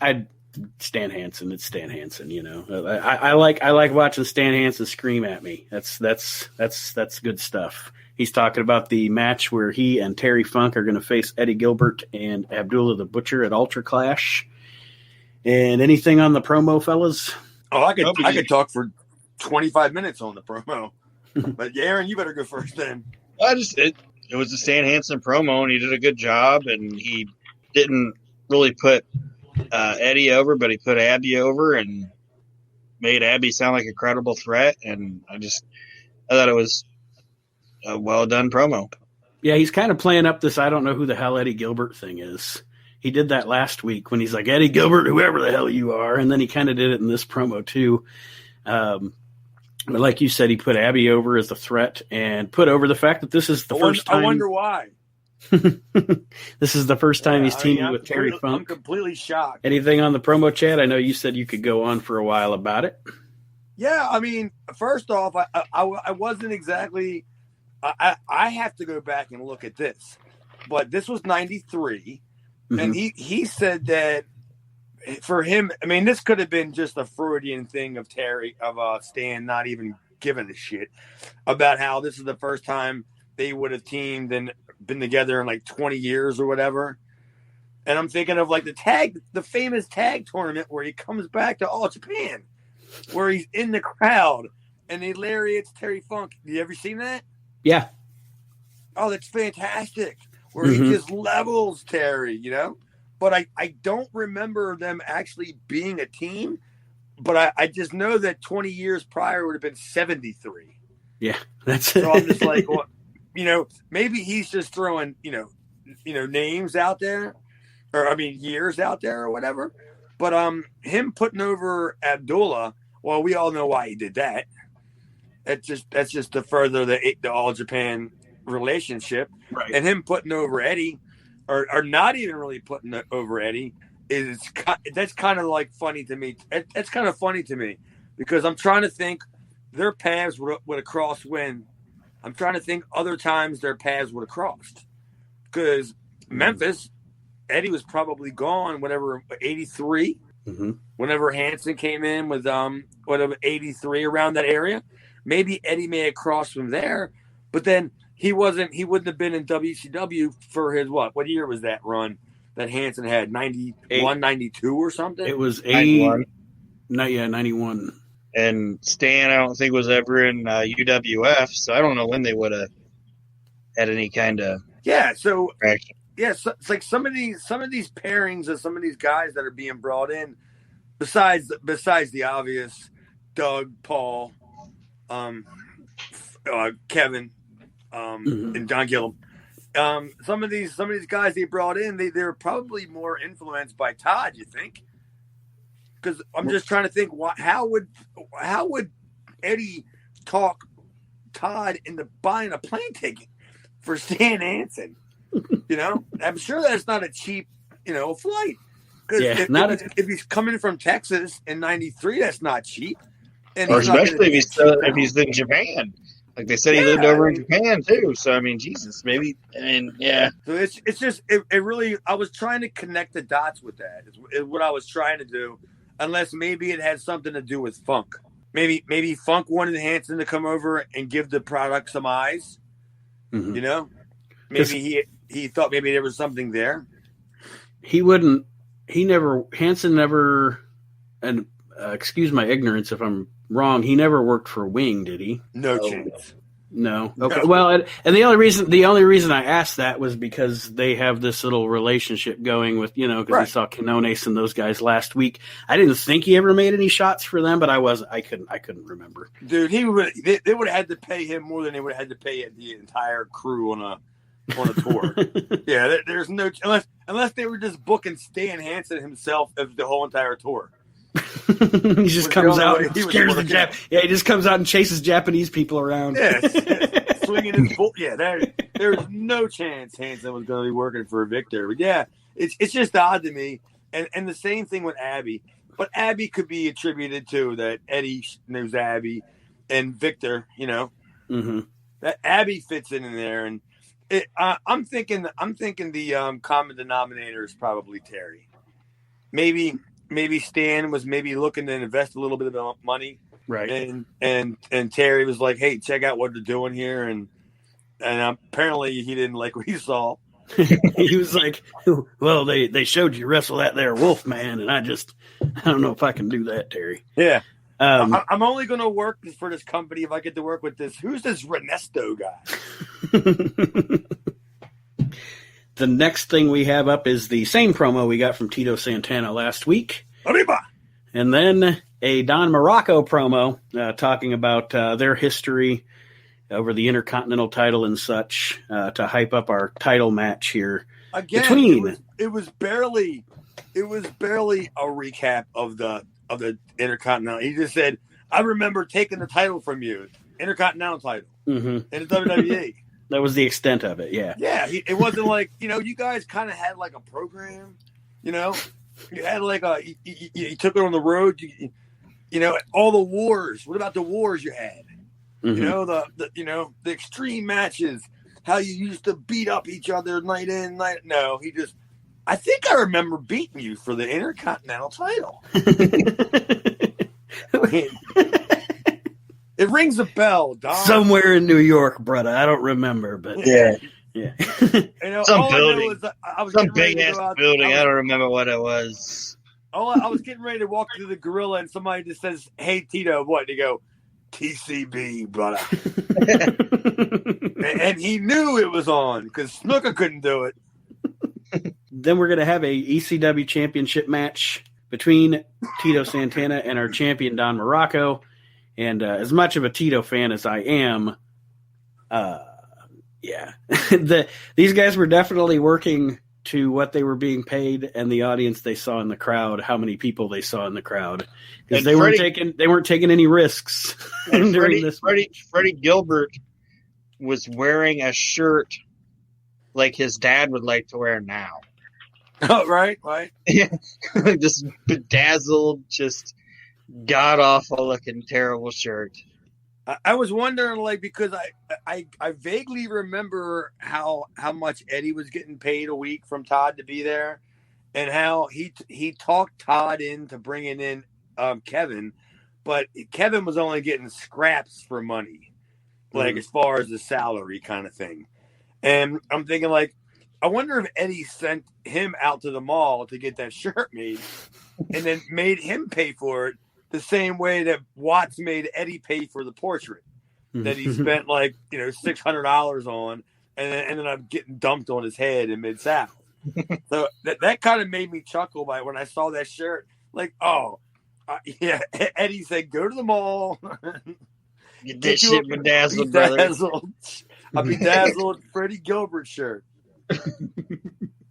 S1: Stan Hansen. It's Stan Hansen. You know, I like watching Stan Hansen scream at me. That's good stuff. He's talking about the match where he and Terry Funk are going to face Eddie Gilbert and Abdullah the Butcher at Ultra Clash. And anything on the promo, fellas?
S3: Oh, I could talk for 25 minutes on the promo. But Aaron, you better go first then.
S2: It was a Stan Hansen promo, and he did a good job, and he didn't really put Eddie over, but he put Abby over and made Abby sound like a credible threat, and I thought it was a well-done promo.
S1: Yeah, he's kind of playing up this I don't know who the hell Eddie Gilbert thing is. He did that last week when he's like, Eddie Gilbert, whoever the hell you are, and then he kind of did it in this promo too. But like you said, he put Abby over as a threat and put over the fact that this is the first time.
S3: I wonder why.
S1: This is the first time he's teaming with Terry Funk.
S3: I'm completely shocked.
S1: Anything on the promo, Chad? I know you said you could go on for a while about it.
S3: Yeah, I mean, first off, I wasn't exactly. I have to go back and look at this, but this was 93, and he said that for him, I mean, this could have been just a Freudian thing of Stan not even giving a shit about how this is the first time they would have teamed and been together in like 20 years or whatever. And I'm thinking of like the famous tag tournament where he comes back to All Japan, where he's in the crowd and he lariats Terry Funk. You ever seen that?
S1: Yeah.
S3: Oh, that's fantastic. Where he just levels Terry, you know? But I don't remember them actually being a team. But I just know that 20 years prior would have been 73.
S1: Yeah, that's
S3: so I'm just like, well, you know, maybe he's just throwing, you know, names out there, or I mean, years out there or whatever. But him putting over Abdullah, well, we all know why he did that. That's just to further the All Japan relationship,
S1: right?
S3: And him putting over Eddie, or not even really putting over Eddie, that's kind of like funny to me. That's kind of funny to me because I'm trying to think their paths would have crossed when. I'm trying to think other times their paths would have crossed because Memphis, Eddie was probably gone whenever 83, whenever Hansen came in with whatever 83 around that area. Maybe Eddie may have crossed from there, but then he wouldn't have been in WCW for his what year was that run that Hansen had? 91, 92 or something?
S1: It was
S2: 91.
S1: 91.
S2: And Stan, I don't think was ever in UWF, so I don't know when they would have had any kind of
S3: So
S2: action.
S3: So it's like some of these pairings of some of these guys that are being brought in, besides the obvious, Doug, Paul, Kevin, and John Gillum. Some of these guys they brought in, they're probably more influenced by Todd. You think? Because I'm just trying to think, how would Eddie talk Todd into buying a plane ticket for Stan Hansen? I'm sure that's not a cheap, flight. Because if he's coming from Texas in '93, that's not cheap. And
S2: or especially if he's in Japan. Like they said, he lived over in Japan too. So I mean, Jesus, maybe. Yeah.
S3: So it's just it really. I was trying to connect the dots with that. Is what I was trying to do, unless maybe it had something to do with Funk. Maybe Funk wanted Hansen to come over and give the product some eyes. Mm-hmm. Maybe he thought maybe there was something there. Hansen
S1: never, and excuse my ignorance if I'm wrong, he never worked for Wing, did he?
S3: No chance.
S1: No. Okay. No. Well, and the only reason I asked that was because they have this little relationship going with, because I saw Quinones and those guys last week. I didn't think he ever made any shots for them, but I couldn't remember.
S3: Dude, they would have had to pay him more than they would have had to pay the entire crew on a tour. Yeah, there's no unless they were just booking Stan Hansen himself of the whole entire tour.
S1: He just comes out and scares the he just comes out and chases Japanese people around.
S3: Yeah, swinging his bull. Yeah, there's no chance Hansen was going to be working for Victor. But yeah, it's just odd to me. And the same thing with Abby. But Abby could be attributed to that Eddie knows Abby and Victor. That Abby fits in there, and I'm thinking the common denominator is probably Terry. Maybe Stan was looking to invest a little bit of money,
S1: right?
S3: And Terry was like, "Hey, check out what they're doing here," and apparently he didn't like what he saw.
S1: He was like, "Well, they showed you wrestle that there wolf man, and I don't know if I can do that, Terry."
S3: Yeah, I'm only going to work for this company if I get to work with this. Who's this Ernesto guy?
S1: The next thing we have up is the same promo we got from Tito Santana last week.
S3: Arriba!
S1: And then a Don Morocco promo talking about their history over the Intercontinental title and such to hype up our title match here.
S3: Again, it was barely a recap of the Intercontinental. He just said, "I remember taking the title from you, Intercontinental title, in the WWE."
S1: That was the extent of it, yeah.
S3: Yeah, it wasn't like, you guys kind of had like a program, you had like you took it on the road, all the wars. What about the wars you had? Mm-hmm. The extreme matches, how you used to beat up each other night in, night. No, I think I remember beating you for the Intercontinental title. It rings a bell, Don.
S1: Somewhere in New York, brother. I don't remember, but
S2: yeah.
S3: Some
S2: building, some big ass building. I don't remember what it was.
S3: I was getting ready to walk through the gorilla, and somebody just says, "Hey, Tito, what?" And you go, "TCB, brother." and he knew it was on because Snooker couldn't do it.
S1: Then we're gonna have a ECW championship match between Tito Santana and our champion Don Morocco. And as much of a Tito fan as I am, these guys were definitely working to what they were being paid and the audience they saw in the crowd, how many people they saw in the crowd, because they weren't taking any risks during this.
S2: Freddie Gilbert was wearing a shirt like his dad would like to wear now.
S3: Oh, right.
S2: Yeah, just bedazzled, just god awful looking terrible shirt.
S3: I was wondering, because I vaguely remember how much Eddie was getting paid a week from Todd to be there, and how he talked Todd into bringing in Kevin, but Kevin was only getting scraps for money, as far as the salary kind of thing. And I'm thinking, I wonder if Eddie sent him out to the mall to get that shirt made, and then made him pay for it. The same way that Watts made Eddie pay for the portrait that he spent $600 on, and then I'm getting dumped on his head in Mid-South. So that kind of made me chuckle when I saw that shirt. Like, yeah, Eddie said, go to the mall.
S2: Get that shit bedazzled, brother.
S3: A bedazzled Freddie Gilbert shirt.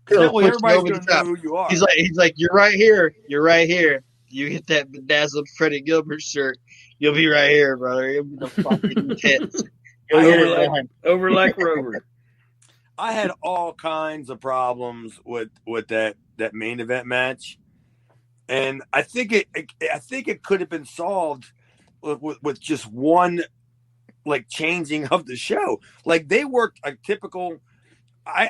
S3: Everybody's going to know who you are.
S2: He's like, you're right here. You're right here. You get that bedazzled Freddie Gilbert shirt, you'll be right here, brother. You'll be the fucking tits.
S1: Over like Rover.
S3: I had all kinds of problems with that main event match, and I think it could have been solved with just one changing of the show. Like, they worked a typical. I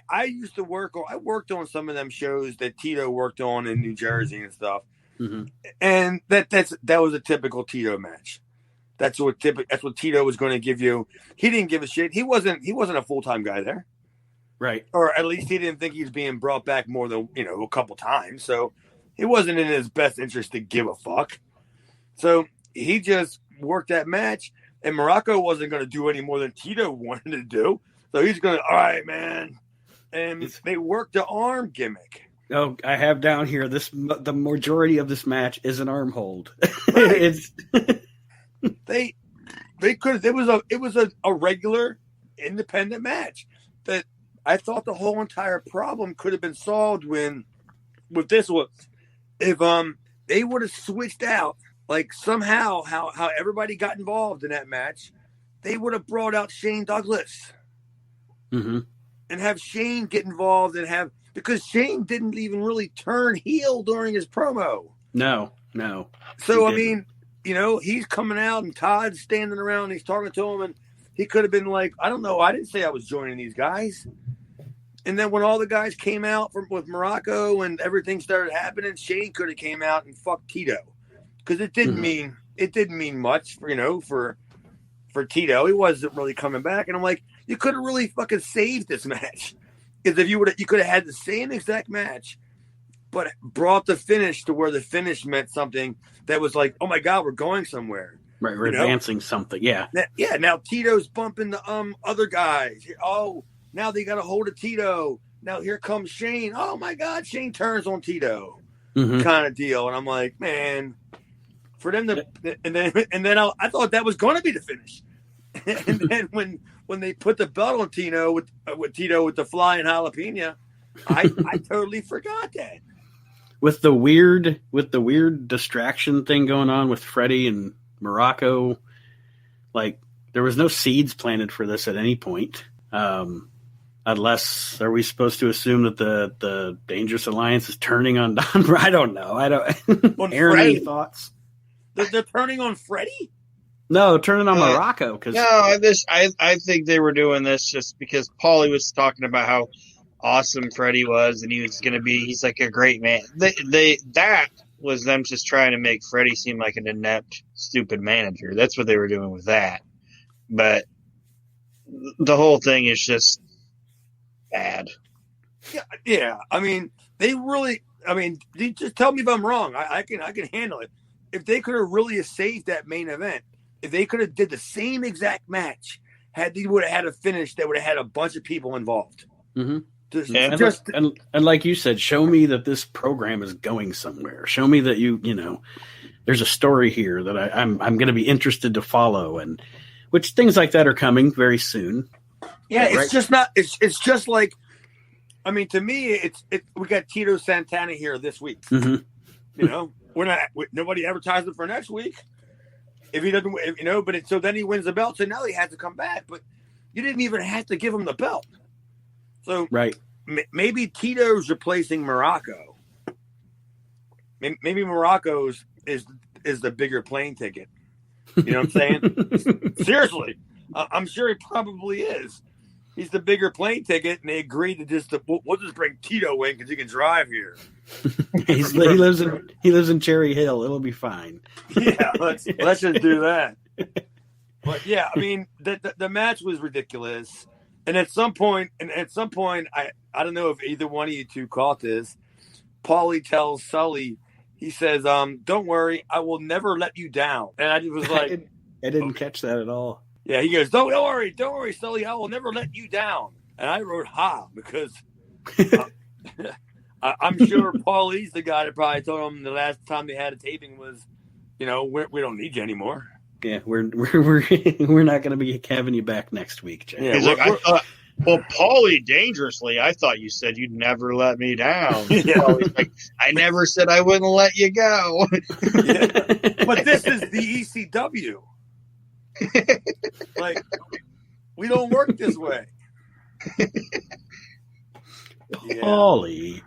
S3: worked on some of them shows that Tito worked on in New Jersey and stuff, and that was a typical Tito match. That's what Tito was going to give you. He didn't give a shit. He wasn't a full-time guy there.
S1: Right.
S3: Or at least he didn't think he was being brought back more than, a couple times. So it wasn't in his best interest to give a fuck. So he just worked that match, and Morocco wasn't going to do any more than Tito wanted to do. So he's going to, all right, man. And they worked the arm gimmick.
S1: Oh, I have down here the majority of this match is an arm hold.
S3: Right. They could. It was a regular independent match that I thought the whole entire problem could have been solved with this was if they would have switched out somehow how everybody got involved in that match. They would have brought out Shane Douglas and have Shane get involved because Shane didn't even really turn heel during his promo.
S1: No.
S3: So I mean, he's coming out and Todd's standing around. And he's talking to him, and he could have been like, I don't know. I didn't say I was joining these guys. And then when all the guys came out with Morocco and everything started happening, Shane could have came out and fucked Tito, because it didn't mean much for Tito. He wasn't really coming back, and I'm like, you could have really fucking saved this match, because if you could have had the same exact match, but brought the finish to where the finish meant something that was like, oh my God, we're going somewhere.
S1: Right, we're advancing something. Yeah.
S3: Now Tito's bumping the other guys. Oh, now they got a hold of Tito. Now here comes Shane. Oh my God, Shane turns on Tito, kind of deal. And I'm like, man, for them to, and then I thought that was going to be the finish. And then when they put the belt on Tito with Tito with the flying jalapeno, I totally forgot that.
S1: With the weird distraction thing going on with Freddie and Morocco, there was no seeds planted for this at any point. Unless, are we supposed to assume that the Dangerous Alliance is turning on Don? I don't know. Aaron, any thoughts?
S3: They're turning on Freddie?
S1: No, turning on Morocco.
S2: I think they were doing this just because Paulie was talking about how awesome Freddie was, and he's like a great man. That was them just trying to make Freddie seem like an inept, stupid manager. That's what they were doing with that. But the whole thing is just bad.
S3: Yeah. I mean, just tell me if I'm wrong. I can handle it. If they could have really saved that main event, if they could have did the same exact match, they would have had a finish that would have had a bunch of people involved.
S1: And like you said, show me that this program is going somewhere. Show me that there's a story here that I'm going to be interested to follow, and which things like that are coming very soon.
S3: Yeah, it's just not. It's just like, I mean, to me, we got Tito Santana here this week. We're not. Nobody advertised it for next week. If he doesn't, so then he wins the belt. So now he has to come back. But you didn't even have to give him the belt. So
S1: right,
S3: maybe Tito's replacing Morocco. Maybe Morocco's is the bigger plane ticket. You know what I'm saying? Seriously, I'm sure he probably is. He's the bigger plane ticket, and they agreed to we'll just bring Tito in because he can drive here.
S1: he lives in Cherry Hill. It'll be fine.
S3: Yeah, let's just do that. But yeah, I mean, the match was ridiculous. And at some point, I don't know if either one of you two caught this. Paulie tells Sully, he says, "Don't worry, I will never let you down." And I just was like,
S1: I didn't catch that at all.
S3: Yeah, he goes, "Don't worry, Sully, I will never let you down." And I wrote ha because I'm sure Paulie's the guy that probably told him the last time they had a taping was, we don't need you anymore.
S1: Yeah, we're not going to be having you back next week, Jay.
S2: Yeah, he's like, well, Paulie, dangerously, I thought you said you'd never let me down.
S3: Yeah.
S2: Paulie's like, I never said I wouldn't let you go.
S3: Yeah. But this is the ECW. Like, we don't work this way.
S1: Paulie.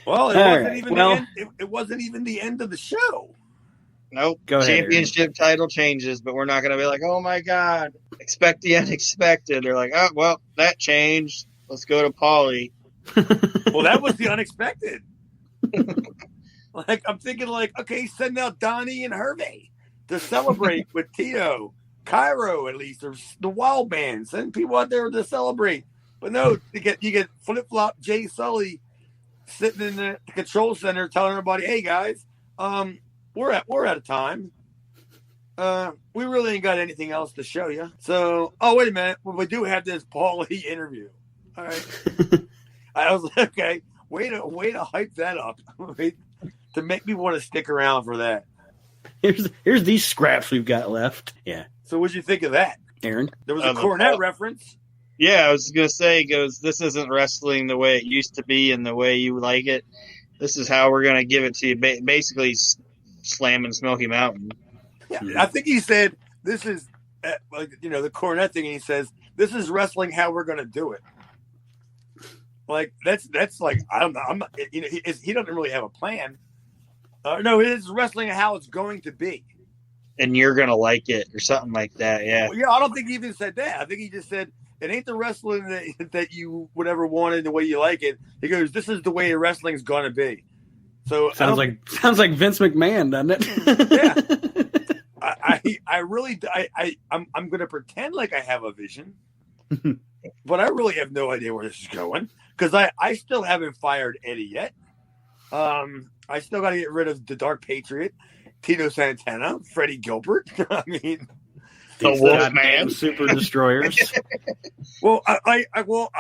S3: Well, it wasn't even the end of the show.
S2: Nope.
S1: Go ahead,
S2: Championship title changes, but we're not going to be like, oh my God, expect the unexpected. They're like, oh, well, that changed. Let's go to Paulie.
S3: Well, that was the unexpected. Like, I'm thinking, like, okay, send out Donnie and Hervey to celebrate with Tito, Cairo at least, or the Wild Band. Send people out there to celebrate. But no, you get Flip Flop Jay Sully sitting in the control center telling everybody, hey guys, we're out of time. We really ain't got anything else to show you. So, wait a minute. Well, we do have this Paulie interview. All right. I was like, okay, way to hype that up. To make me want to stick around for that.
S1: Here's these scraps we've got left. Yeah.
S3: So what'd you think of that,
S1: Aaron?
S3: There was a Cornette reference.
S2: Yeah, I was going to say, this isn't wrestling the way it used to be and the way you like it. This is how we're going to give it to you. Basically, slamming Smoky Mountain.
S3: Yeah, I think he said, this is, the Cornette thing, and he says, this is wrestling how we're going to do it. Like, that's like, I don't know. I'm not, he doesn't really have a plan. No, it is wrestling how it's going to be.
S2: And you're going to like it or something like that, yeah.
S3: Well, yeah, I don't think he even said that. I think he just said, it ain't the wrestling that you would ever wanted the way you like it. He goes, this is the way wrestling's going to be. So
S1: sounds like Vince McMahon, doesn't
S3: it? Yeah. I'm going to pretend like I have a vision, but I really have no idea where this is going because I still haven't fired Eddie yet. I still got to get rid of the Dark Patriot, Tito Santana, Freddie Gilbert. I mean,
S2: the Wolfman,
S1: Super Destroyers.
S3: Well, I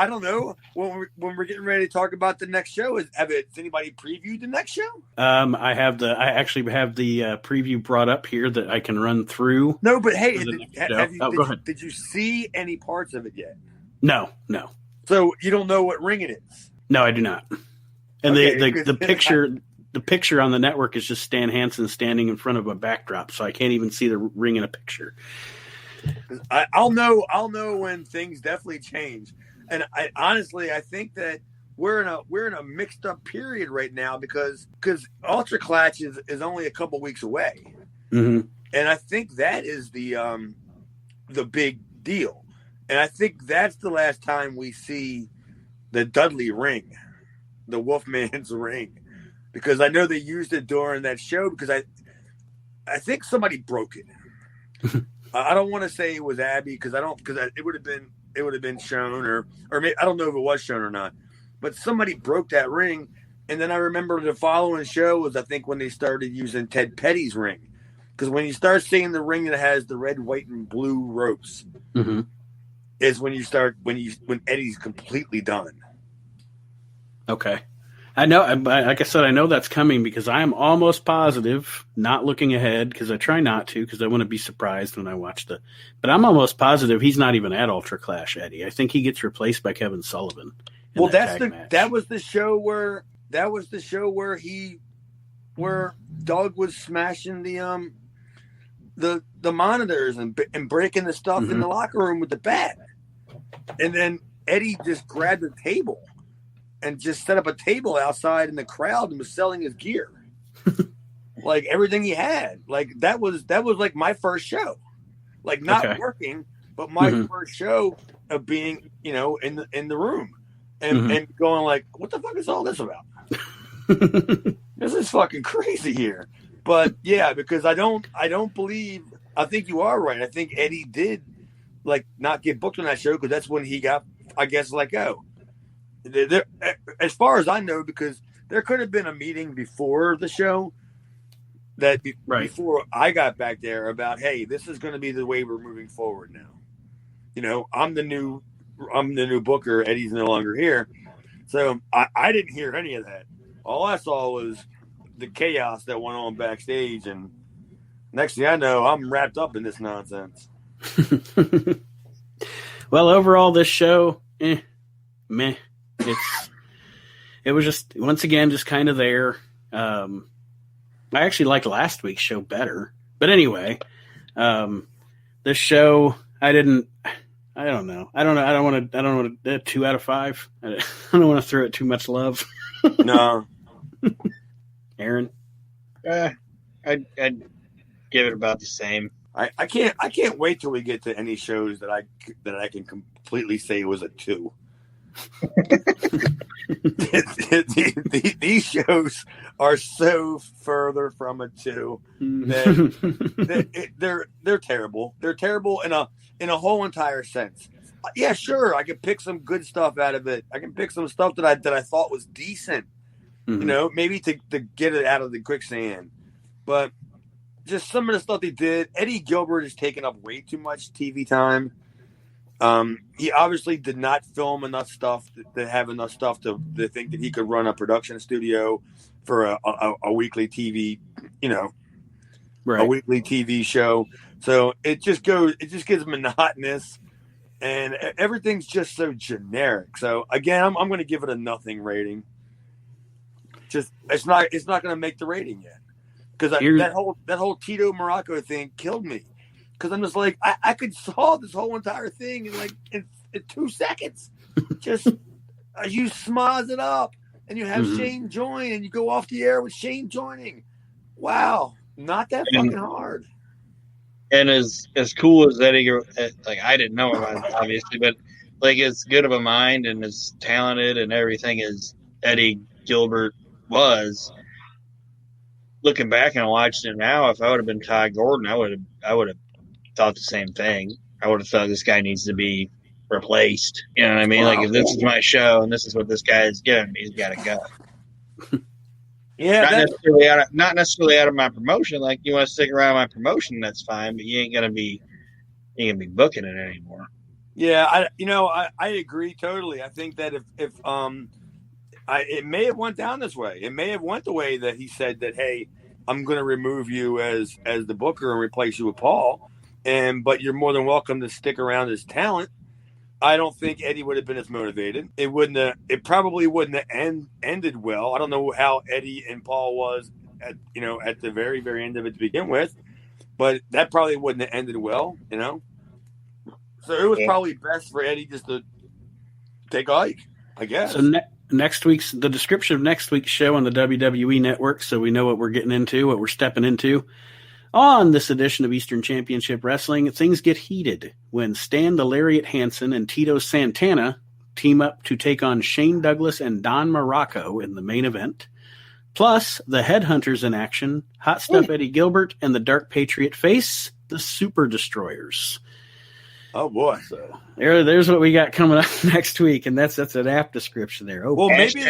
S3: don't know. When we're getting ready to talk about the next show, has anybody previewed the next show?
S1: I actually have the preview brought up here that I can run through.
S3: No, but hey,
S1: go ahead.
S3: Did you see any parts of it yet?
S1: No.
S3: So you don't know what ring it is?
S1: No, I do not. And the picture on the network is just Stan Hansen standing in front of a backdrop, so I can't even see the ring in a picture.
S3: I'll know when things definitely change, and I honestly think that we're in a mixed up period right now because Ultra Clash is only a couple weeks away, and I think that is the big deal, and I think that's the last time we see the Dudley ring, the Wolfman's ring, because I know they used it during that show because I think somebody broke it. I don't want to say it was Abby because it would have been shown or maybe, I don't know if it was shown or not, but somebody broke that ring, and then I remember the following show was I think when they started using Ted Petty's ring, because when you start seeing the ring that has the red, white, and blue ropes, is when when Eddie's completely done.
S1: Okay. I know, like I said, I know that's coming because I am almost positive, not looking ahead because I try not to because I want to be surprised when I watch but I'm almost positive he's not even at Ultra Clash, Eddie. I think he gets replaced by Kevin Sullivan.
S3: Well, that was the show where Doug was smashing the monitors and breaking the stuff in the locker room with the bat, and then Eddie just grabbed the table and just set up a table outside in the crowd and was selling his gear. Like everything he had. Like that was like my first show. Like not working, but my first show of being, in the room and going like, what the fuck is all this about? This is fucking crazy here. But yeah, because I don't believe, I think you are right. I think Eddie did like not get booked on that show because that's when he got, I guess, let go. As far as I know, because there could have been a meeting before the show before I got back there about, hey, this is going to be the way we're moving forward now. I'm the new I'm the new booker. Eddie's no longer here. So I didn't hear any of that. All I saw was the chaos that went on backstage. And next thing I know, I'm wrapped up in this nonsense.
S1: Well, overall, this show, meh. It was just, once again, just kind of there. I actually liked last week's show better. But anyway, this show, I don't know. I don't want to 2 out of 5. I don't want to throw it too much love.
S3: No.
S1: Aaron?
S2: I'd give it about the same.
S3: I can't wait till we get to any shows that I can completely say was a 2. These shows are so further from a 2 that they're terrible. They're terrible in a whole entire sense. Yeah, sure, I can pick some good stuff out of it. I can pick some stuff that I thought was decent.
S1: Mm-hmm.
S3: Maybe to get it out of the quicksand. But just some of the stuff they did. Eddie Gilbert has taken up way too much TV time. He obviously did not film enough stuff to have enough stuff to think that he could run a production studio for a weekly TV,
S1: Right.
S3: a weekly TV show. So it just gets monotonous, and everything's just so generic. So again, I'm going to give it a nothing rating. Just it's not going to make the rating yet, because that whole Tito Morocco thing killed me. Because I'm just like, I could solve this whole entire thing in 2 seconds. Just you smaz it up, and you have Shane join, and you go off the air with Shane joining. Wow, not that fucking hard.
S2: And as cool as Eddie, I didn't know him obviously, but as good of a mind and as talented and everything as Eddie Gilbert was, looking back and watching it now, if I would have been Todd Gordon, I would have thought the same thing. I would have thought this guy needs to be replaced. You know what I mean?
S3: Wow.
S2: If this is my show and this is what this guy is giving me, he's got to go.
S3: Yeah,
S2: not necessarily out of my promotion. You want to stick around my promotion, that's fine, but you ain't gonna be booking it anymore.
S3: Yeah, I agree totally. I think that if it may have went down this way. It may have went the way that he said that, hey, I'm going to remove you as the booker and replace you with Paul, but you're more than welcome to stick around as talent. I don't think Eddie would have been as motivated. It probably wouldn't have ended well. I don't know how Eddie and Paul was at the very, very end of it to begin with, but that probably wouldn't have ended well, So it was probably best for Eddie just to take Ike, I guess.
S1: So the description of next week's show on the WWE Network, so we know what we're getting into, what we're stepping into. On this edition of Eastern Championship Wrestling, things get heated when Stan the Lariat Hansen and Tito Santana team up to take on Shane Douglas and Don Morocco in the main event. Plus, the Headhunters in action, Hot Stuff Eddie Gilbert and the Dark Patriot face the Super Destroyers.
S3: Oh boy!
S1: So there's what we got coming up next week, and that's an app description there. Oh,
S2: well, maybe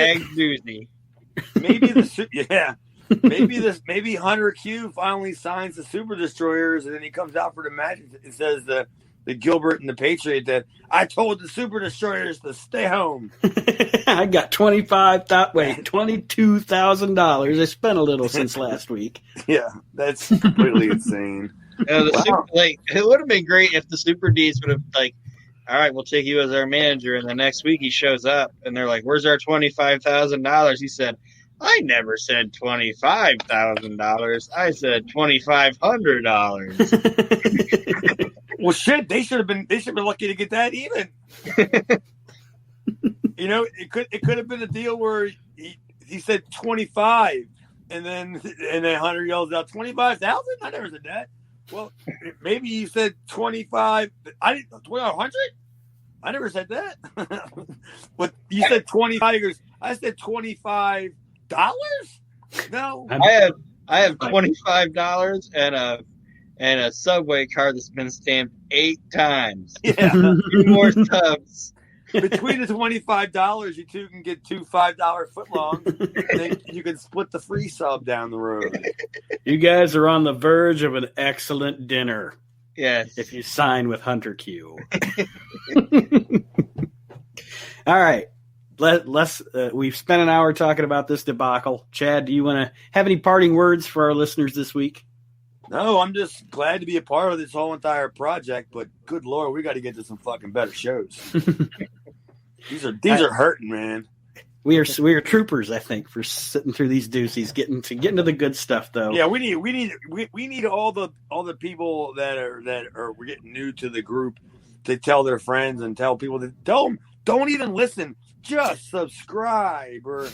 S3: Maybe Hunter Q finally signs the Super Destroyers, and then he comes out for the match and says the Gilbert and the Patriot that I told the Super Destroyers to stay home.
S1: I got $22,000. I spent a little since last week.
S3: Yeah, that's completely insane.
S2: It would have been great if the Super Ds would have all right, we'll take you as our manager, and the next week he shows up, and they're like, "Where's our $25,000?" He said, "I never said $25,000. I said $2,500."
S3: Well, shit, they should have been lucky to get that even. It could have been a deal where he said 25, and then Hunter yells out 25,000. I never said that. Well, maybe you said 25. I didn't 2,100. I never said that. But you said 25. He goes, I said $25. No,
S2: I have $25 and a Subway card that's been stamped 8 times.
S3: Yeah,
S2: 2 more subs.
S3: Between the $25, you two can get 2 $5 footlongs, and then you can split the free sub down the road.
S1: You guys are on the verge of an excellent dinner.
S2: Yes,
S1: if you sign with Hunter Q. All right. Let's. We've spent an hour talking about this debacle. Chad, do you want to have any parting words for our listeners this week?
S3: No, I'm just glad to be a part of this whole entire project. But good Lord, we got to get to some fucking better shows. These are hurting, man.
S1: We are troopers, I think, for sitting through these doozies, getting to the good stuff, though.
S3: Yeah, we need all the people that are we're getting new to the group to tell their friends and tell people to don't even listen, just subscribe or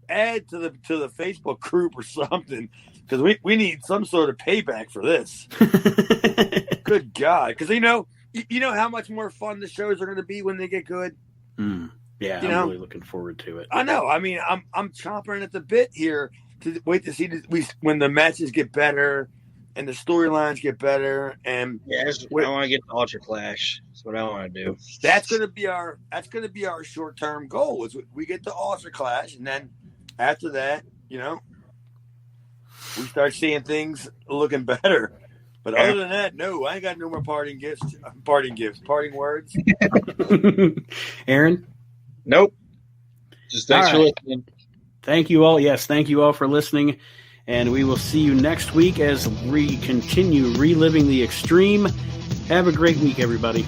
S3: add to the Facebook group or something, because we need some sort of payback for this. Good God, because you know how much more fun the shows are going to be when they get good.
S1: Yeah, I'm really looking forward to it.
S3: I know. I mean, I'm chomping at the bit here to wait to see when the matches get better and the storylines get better. And
S2: I want to get to Ultra Clash. That's what I want to do.
S3: That's gonna be our short term goal. Is we get to Ultra Clash, and then after that, we start seeing things looking better. But other than that, no, I ain't got no more parting parting words.
S1: Aaron.
S2: Nope. Just thanks for listening.
S1: Thank you all. Yes, thank you all for listening. And we will see you next week as we continue reliving the extreme. Have a great week, everybody.